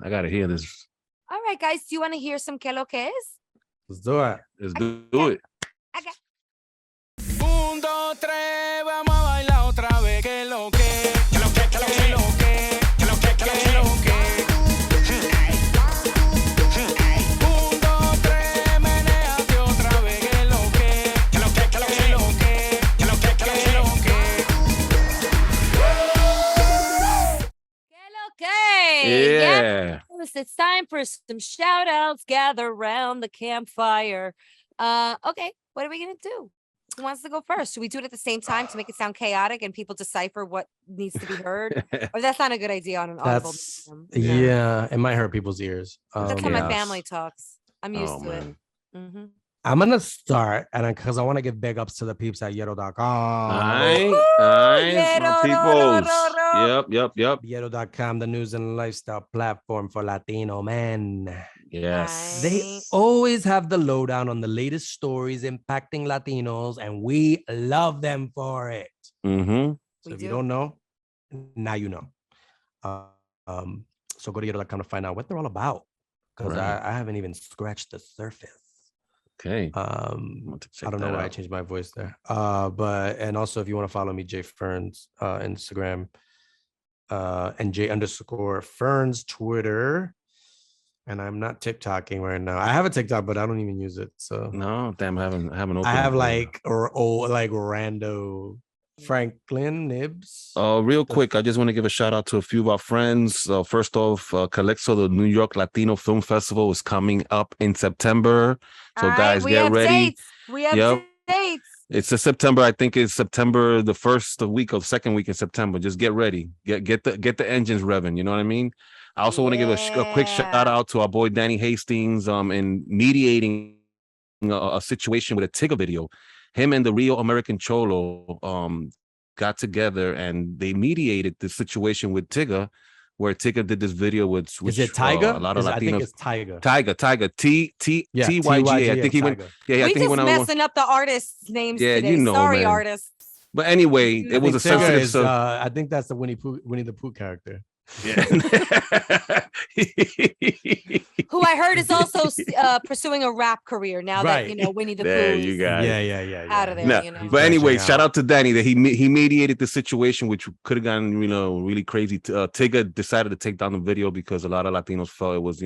All right, guys, do you want to hear some que lo que es? Let's do it. Let's do it. Okay. 1, 2, 3, vamos a bailar otra vez. Que lo que, que lo que, que lo que, que lo que, que lo que. 1, 2, 3, menéate otra vez. Que lo que, que lo que, que lo que, que lo que, que lo que. Que lo que. Yeah. Yes, it's time for some shout outs. Gather around the campfire. Okay, what are we gonna do? Who wants to go first? Should we do it at the same time to make it sound chaotic and people decipher what needs to be heard? Or that's not a good idea on an audible medium? Yeah, it might hurt people's ears. That's how my Yes. family talks. I'm used to man. it. Mm-hmm. I'm gonna start, and because I want to give big ups to the peeps at Yero.com. My peoples. Yep. Yero.com, the news and lifestyle platform for Latino men. Yes. They always have the lowdown on the latest stories impacting Latinos, and we love them for it. Mm-hmm. So if you don't know, now you know. So go to YouTube.com to find out what they're all about, because Right. I haven't even scratched the surface. Okay. I don't know why I changed my voice there. But and also if you want to follow me, Jay Ferns, Instagram, and J_Ferns Twitter. And I'm not TikToking right now. I have a TikTok, but I don't even use it. So No, damn, I haven't opened. I have it. like rando Franklin Nibs. Real quick, I just want to give a shout out to a few of our friends. First off, Calexo, the New York Latino Film Festival, is coming up in September. So, guys, we get have ready. Dates. We have Yep. dates. It's a September. I think it's September, the second week in September. Just get ready. Get the engines revving. You know what I mean? I also want to give a quick shout out to our boy Danny Hastings in mediating a situation with a Tigger video. Him and the Real American Cholo got together and they mediated the situation with Tigger, where Tigger did this video with Is it Tyga? a lot of Latinos. I think it's Tyga. Tyga. Yeah, TYG. I think he went. Tyga. Yeah, I We think he just went on. messing up the artists' names Yeah, today. you know, Sorry, man. artists. But anyway, I it was a Tigger sensitive. is, I think that's the Winnie the Pooh character. Yeah. Who I heard is also pursuing a rap career now that Right. Winnie the There Pooh you is go. Yeah. out of there. No, You know. He's but anyway, branching shout out. out to Danny that he mediated the situation, which could have gotten really crazy. Tigger decided to take down the video because a lot of Latinos felt it was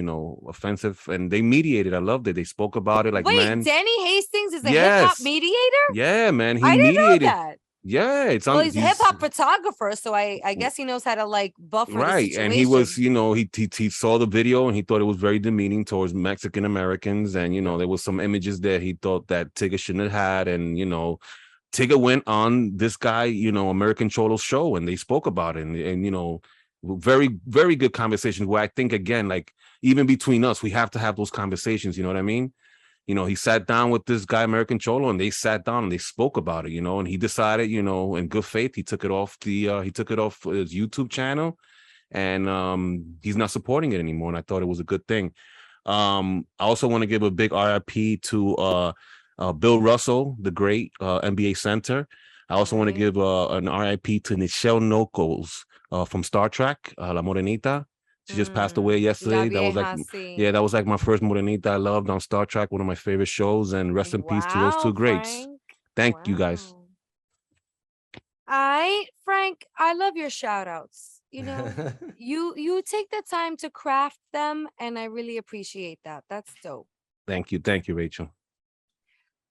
offensive, and they mediated. I loved it. They spoke about it like, Wait, man, Danny Hastings is a hip Yes. hop mediator? yeah, man, he I didn't mediated. know that. Yeah, it's Well, on. he's a hip hop photographer, so I guess he knows how to like buffer the Right, situation. and he was, he saw the video and he thought it was very demeaning towards Mexican Americans, and there was some images there he thought that Tigger shouldn't have had, and Tigger went on this guy, American Cholo's show, and they spoke about it, and very, very good conversations where I think, again, like, even between us, we have to have those conversations, you know what I mean? He sat down with this guy, American Cholo, and they sat down and they spoke about it, and he decided, in good faith, he took it off his YouTube channel, and he's not supporting it anymore. And I thought it was a good thing. I also want to give a big RIP to Bill Russell, the great NBA center. I also want to give an RIP to Nichelle Nichols from Star Trek, La Morenita. She just passed away yesterday. That was like my first Morenita I loved on Star Trek, one of my favorite shows. And rest in peace to those two greats. Frank. Thank you, guys. Frank, I love your shout outs. You take the time to craft them, and I really appreciate that. That's dope. Thank you, Rachel.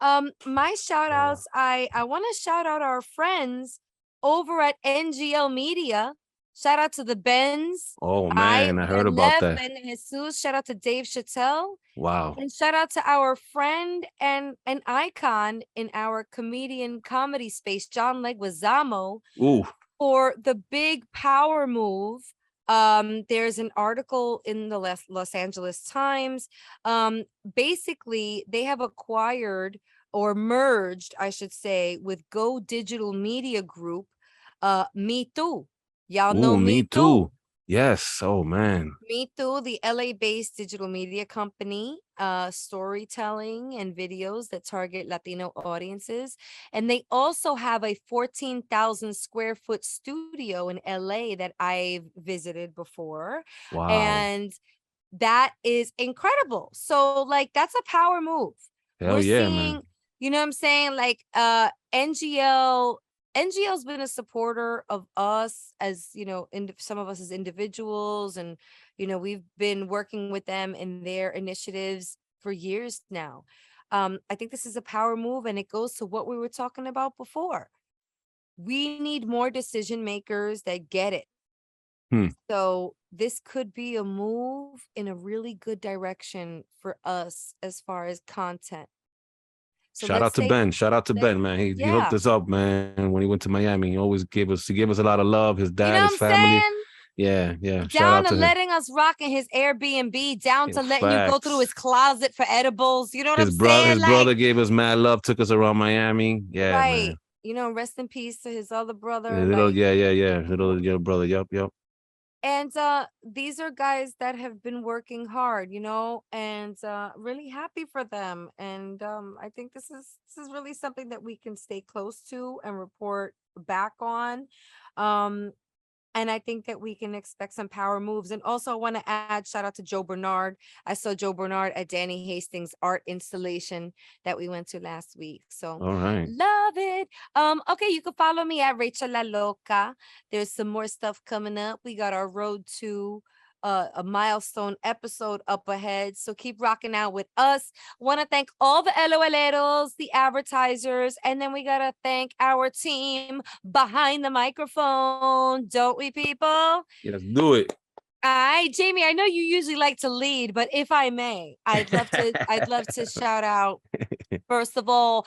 My shout outs, I want to shout out our friends over at NGL Media. Shout out to the Bens. Oh man, I heard about that. Ben Jesus. Shout out to Dave Chattel. Wow. And shout out to our friend and an icon in our comedy space, John Leguizamo, for the big power move. There's an article in the Los Angeles Times. Basically, they have acquired or merged, I should say, with Go Digital Media Group, Me Too. Y'all know Me Too. Yes. Oh man. Me Too, the LA-based digital media company, storytelling and videos that target Latino audiences. And they also have a 14,000 square foot studio in LA that I've visited before. Wow. And that is incredible. So like, that's a power move. Hell yeah, man. You know what I'm saying? Like NGL's been a supporter of us as, some of us as individuals. And, we've been working with them in their initiatives for years now. I think this is a power move, and it goes to what we were talking about before. We need more decision makers that get it. So this could be a move in a really good direction for us as far as content. So Shout out to Ben, man. He hooked us up, man. When he went to Miami, he always gave us a lot of love. His dad, his family. Yeah. Down to letting us rock in his Airbnb, down to letting you go through his closet for edibles. You know what I'm saying? His brother gave us mad love, took us around Miami. Yeah, right. Man. Rest in peace to his other brother. Little brother. Yep. And these are guys that have been working hard, and really happy for them. And I think this is really something that we can stay close to and report back on. And I think that we can expect some power moves. And also I want to add shout out to Joe Bernard. I saw Joe Bernard at Danny Hastings' art installation that we went to last week. So All right. love it. Okay, you can follow me at Rachel La Loca. There's some more stuff coming up. We got our road to a milestone episode up ahead. So keep rocking out with us. Want to thank all the LOLeros, the advertisers, and then we got to thank our team behind the microphone. Don't we, people? Yeah, let's do it. All right, Jamie, I know you usually like to lead, but if I may, I'd love to shout out, first of all,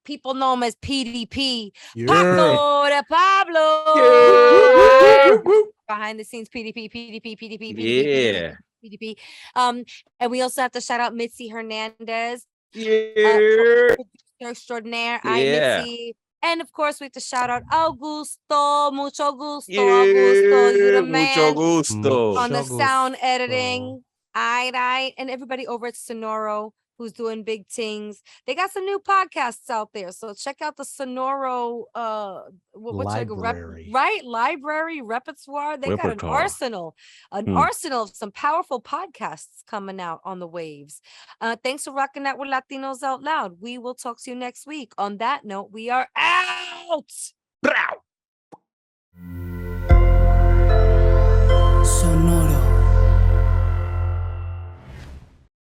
people know him as PDP. Pablo de Pablo. Behind the scenes, PDP. Yeah. PDP. And we also have to shout out Mitzi Hernandez, Yeah. producer extraordinaire. I Yeah. Mitzi. And of course, we have to shout out Augusto, mucho gusto, Augusto, you're the Mucho man gusto. on the Mucho sound gusto. editing. Right. And everybody over at Sonoro who's doing big things. They got some new podcasts out there. So check out the Sonoro Library. library repertoire. They got an Repertoire. arsenal of some powerful podcasts coming out on the waves. Thanks for rocking out with Latinos Out Loud. We will talk to you next week. On that note, we are out. Brow.